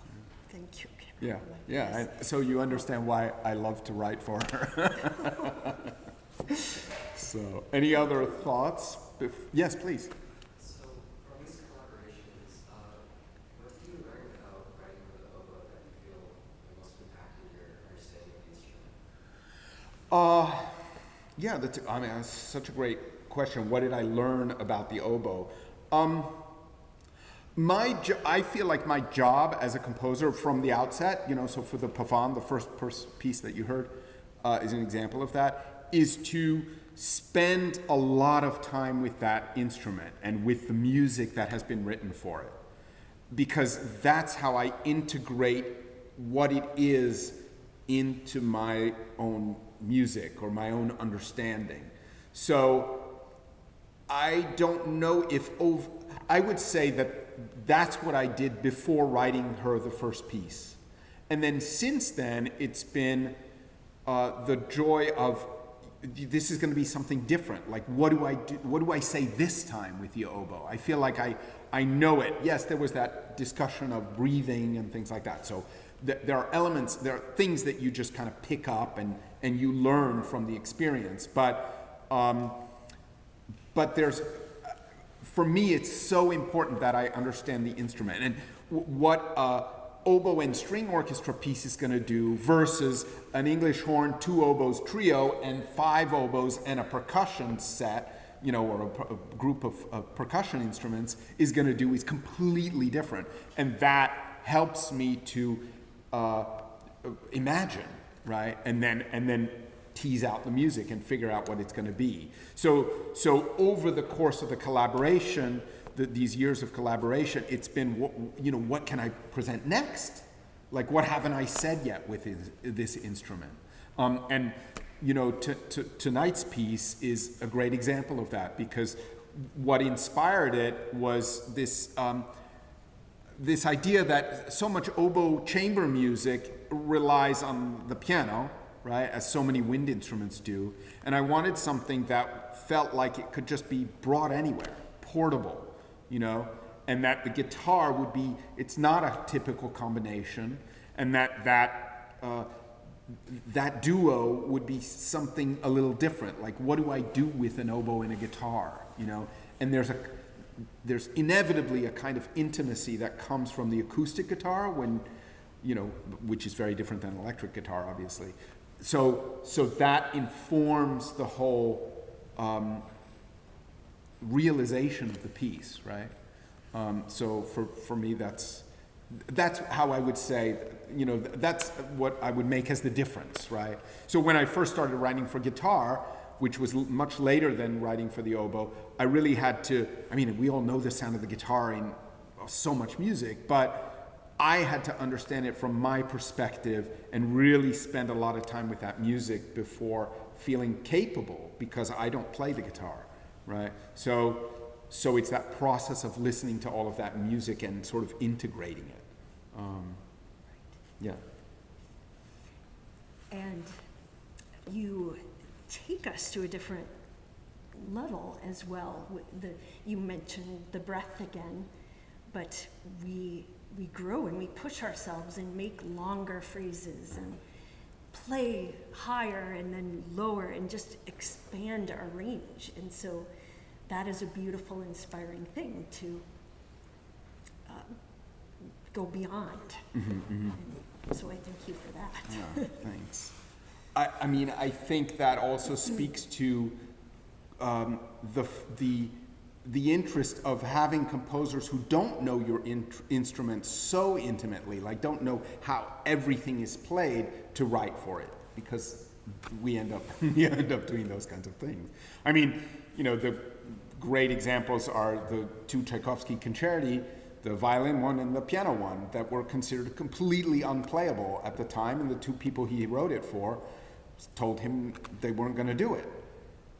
thank you. Yeah, Oh, my yeah. goodness. So you understand why I love to write for her. So, any other thoughts? Yes, please. So, from these collaborations, what do you learn about writing for the oboe that you feel the most impacted your understanding of the instrument? Yeah, that's such a great question. What did I learn about the oboe? I feel like my job as a composer from the outset, so for the pavane, the first piece that you heard is an example of that, is to spend a lot of time with that instrument and with the music that has been written for it. Because that's how I integrate what it is into my own music or my own understanding. So I don't know if I would say that that's what I did before writing her the first piece. And then since then, it's been the joy of, this is going to be something different. Like, what do I do? What do I say this time with the oboe? I feel like I know it. Yes, there was that discussion of breathing and things like that. So there are elements, there are things that you just kind of pick up and you learn from the experience. But there's, for me, it's so important that I understand the instrument and what oboe and string orchestra piece is going to do versus an English horn, 2 oboes trio, and 5 oboes and a percussion set, or a group of percussion instruments is going to do is completely different. And that helps me to imagine, right? And then tease out the music and figure out what it's going to be. So over the course of the collaboration, these years of collaboration, it's been, what can I present next? Like, what haven't I said yet with this instrument? Tonight's piece is a great example of that, because what inspired it was this idea that so much oboe chamber music relies on the piano, right, as so many wind instruments do. And I wanted something that felt like it could just be brought anywhere, portable, and that the guitar would be, it's not a typical combination, and that duo would be something a little different. Like, what do I do with an oboe and a guitar, And there's inevitably a kind of intimacy that comes from the acoustic guitar when, which is very different than electric guitar, obviously. So that informs the whole realization of the piece, right? So for me, that's how I would say, that's what I would make as the difference, right? So when I first started writing for guitar, which was much later than writing for the oboe, I really had to, we all know the sound of the guitar in so much music, but I had to understand it from my perspective and really spend a lot of time with that music before feeling capable, because I don't play the guitar, right? So so it's that process of listening to all of that music and sort of integrating it. Yeah. And you take us to a different level as well. You mentioned the breath again, but we grow and we push ourselves and make longer phrases and play higher and then lower and just expand our range. And so that is a beautiful, inspiring thing to go beyond. And so I thank you for that. Yeah, thanks. I mean, I think that also speaks to the interest of having composers who don't know your instrument so intimately, like don't know how everything is played, to write for it, because we end up doing those kinds of things. I mean, you know, the great examples are the two Tchaikovsky concerti, the violin one and the piano one, that were considered completely unplayable at the time, and the two people he wrote it for told him they weren't going to do it.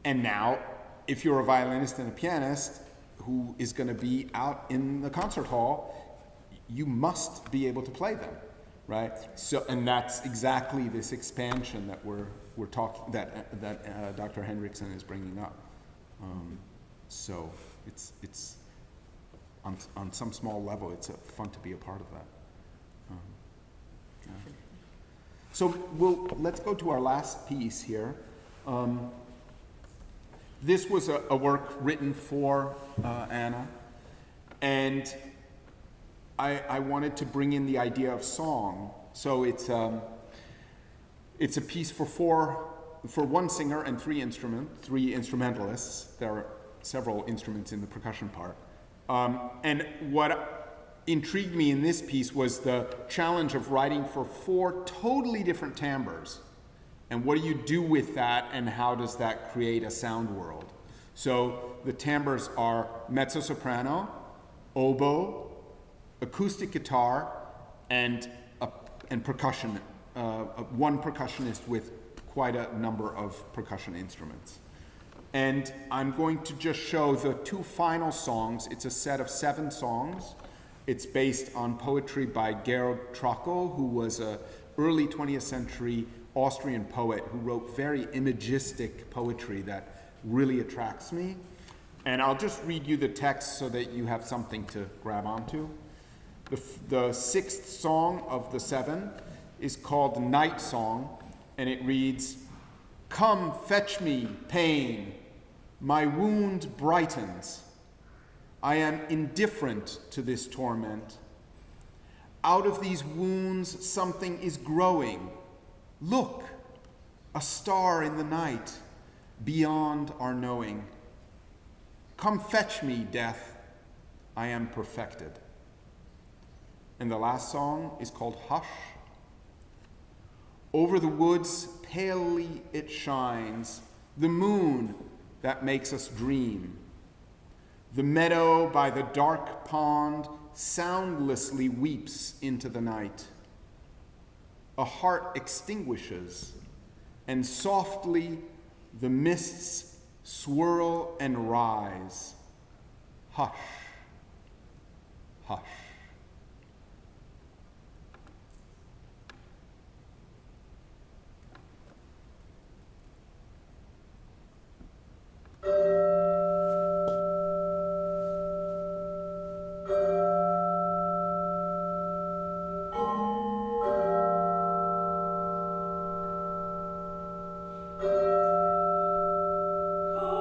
And now, if you're a violinist and a pianist who is going to be out in the concert hall, you must be able to play them, right? So, and that's exactly this expansion that we're talking, that Dr. Hendrickson is bringing up. So it's on some small level, it's fun to be a part of that. Yeah. So let's go to our last piece here. This was a work written for Anna, and I wanted to bring in the idea of song. So it's a piece for one singer and three instrumentalists. There are several instruments in the percussion part. And what intrigued me in this piece was the challenge of writing for 4 totally different timbres. And what do you do with that, and how does that create a sound world? So the timbres are mezzo-soprano, oboe, acoustic guitar, and percussion. One percussionist with quite a number of percussion instruments. And I'm going to just show the 2 final songs. It's a set of 7 songs. It's based on poetry by Georg Trakl, who was an early 20th century Austrian poet who wrote very imagistic poetry that really attracts me. And I'll just read you the text so that you have something to grab onto. The 6th song of the 7 is called Night Song, and it reads, "Come fetch me, pain, my wound brightens. I am indifferent to this torment. Out of these wounds something is growing. Look, a star in the night, beyond our knowing. Come fetch me, death, I am perfected." And the last song is called Hush. "Over the woods palely it shines, the moon that makes us dream. The meadow by the dark pond soundlessly weeps into the night. A heart extinguishes, and softly the mists swirl and rise. Hush, hush."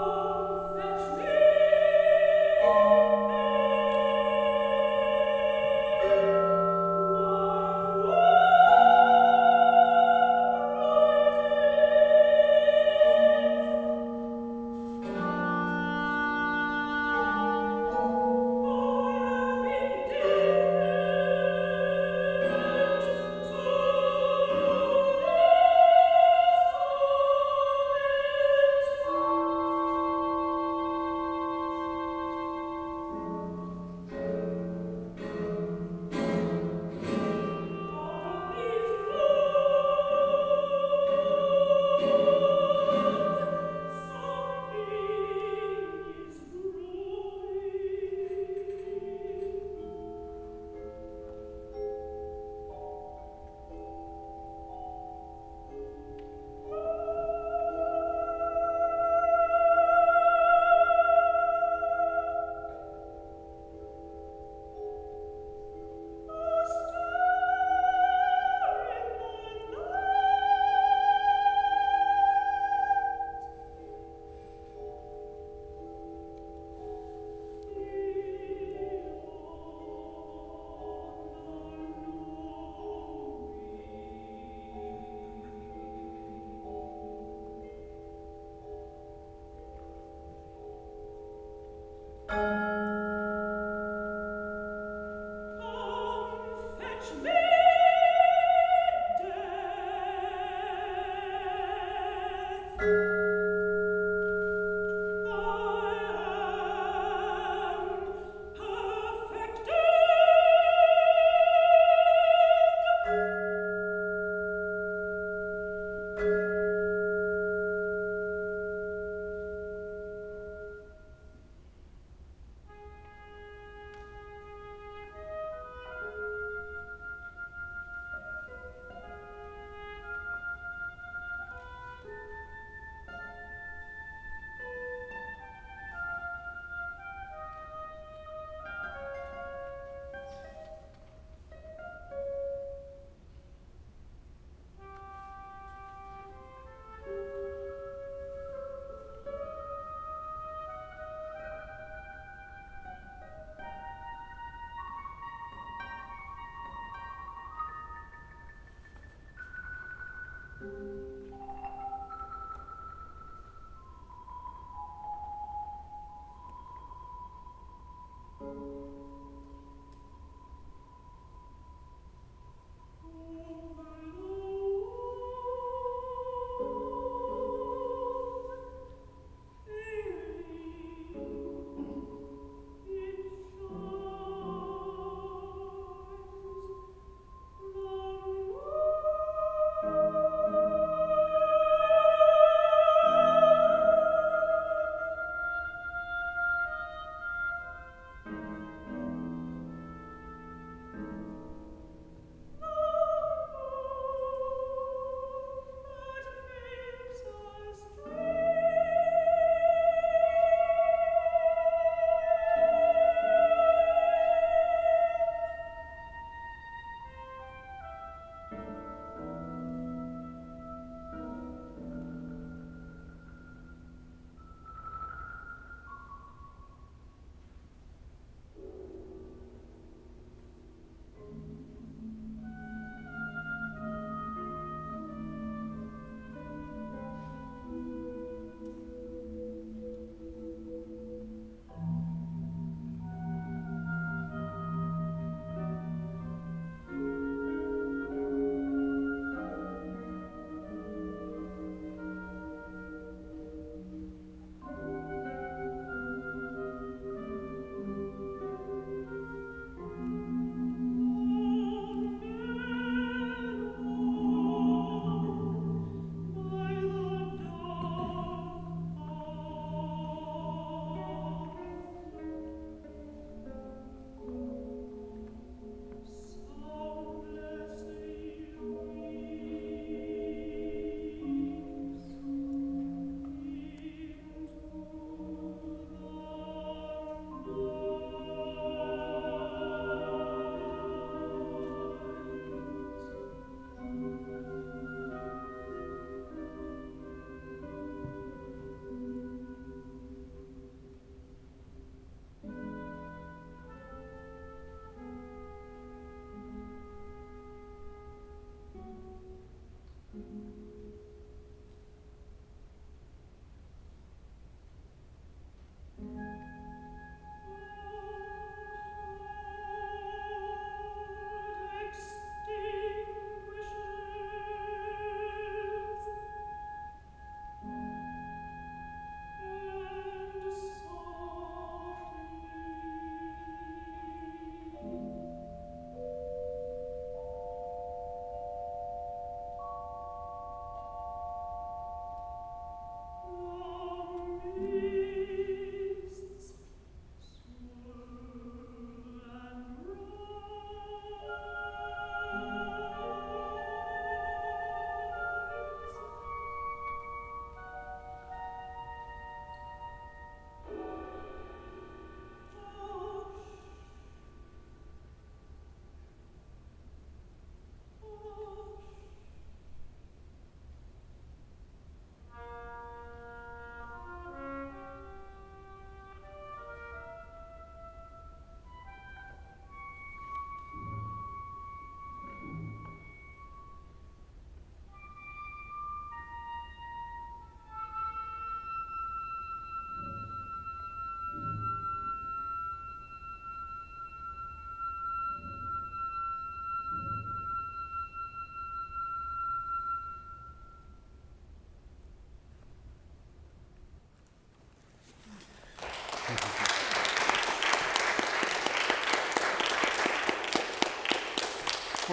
Come fetch me,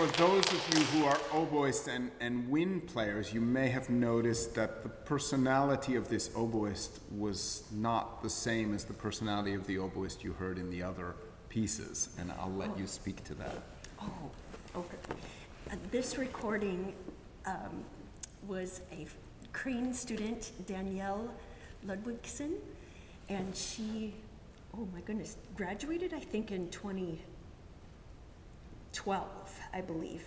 for those of you who are oboists and wind players, you may have noticed that the personality of this oboist was not the same as the personality of the oboist you heard in the other pieces, and I'll let you speak to that. Oh, okay. This recording was a Crane student, Danielle Ludwigson, and she, oh my goodness, graduated, I think, in 2012, I believe.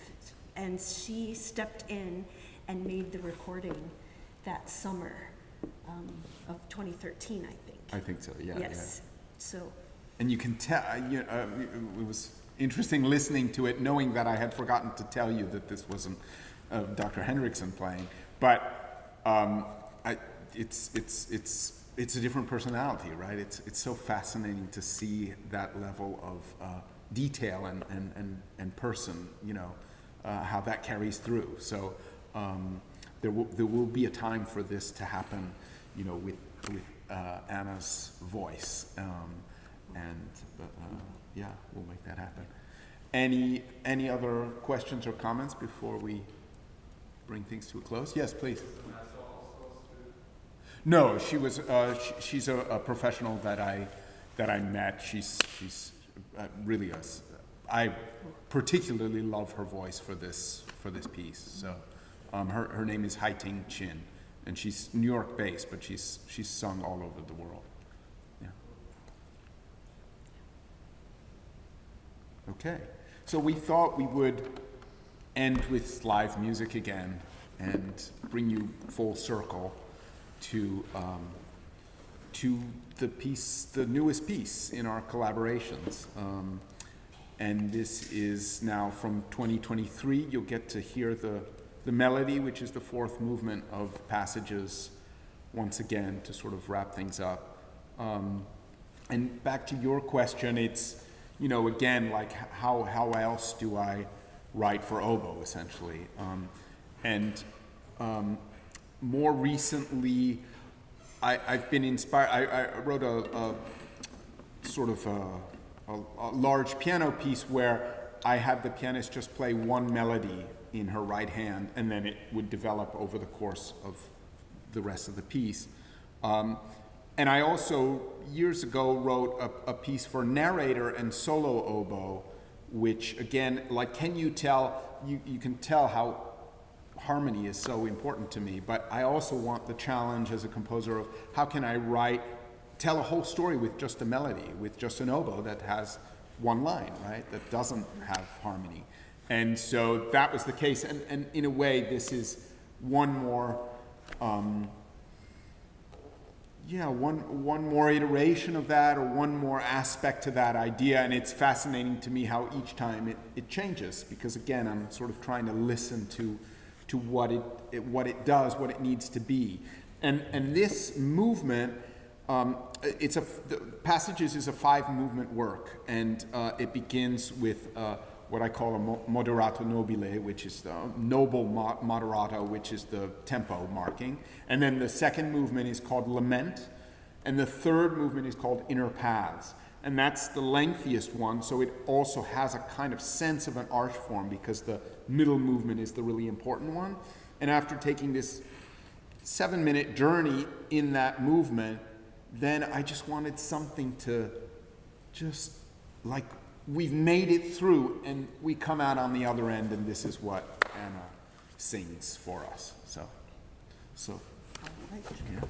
And she stepped in and made the recording that summer of 2013, I think. I think so, yeah. Yes, so. And you can tell, it was interesting listening to it, knowing that I had forgotten to tell you that this wasn't Dr. Hendrickson playing, but it's a different personality, right? It's so fascinating to see that level of detail and person, how that carries through. So there will be a time for this to happen, with Anna's voice, yeah, we'll make that happen. Any other questions or comments before we bring things to a close? Yes, please. No, she was. She's a professional that I met. She's really us. I particularly love her voice for this piece. So, her name is Hai-Ting Chin, and she's New York based, but she's sung all over the world. Yeah. Okay, so we thought we would end with live music again and bring you full circle to the piece, the newest piece in our collaborations. And this is now from 2023. You'll get to hear the melody, which is the fourth movement of Passages, once again, to sort of wrap things up. And back to your question, it's, again, like how else do I write for oboe, essentially? More recently, I've been inspired. I wrote a sort of a large piano piece where I had the pianist just play one melody in her right hand, and then it would develop over the course of the rest of the piece. And I also, years ago, wrote a piece for narrator and solo oboe, which, again, like, can you tell, you can tell how harmony is so important to me, but I also want the challenge as a composer of how can I tell a whole story with just a melody, with just an oboe that has one line, right, that doesn't have harmony. And so that was the case, and in a way this is one more, one more iteration of that, or one more aspect to that idea, and it's fascinating to me how each time it changes, because again, I'm sort of trying to listen to what it does, what it needs to be. And this movement, the Passages is a 5-movement work, and it begins with what I call a moderato nobile, which is the noble moderato, which is the tempo marking. And then the second movement is called lament, and the third movement is called inner paths. And that's the lengthiest one, so it also has a kind of sense of an arch form, because the middle movement is the really important one. And after taking this 7-minute journey in that movement, then I just wanted something to just, like, we've made it through, and we come out on the other end, and this is what Anna sings for us. So. All right. Yeah.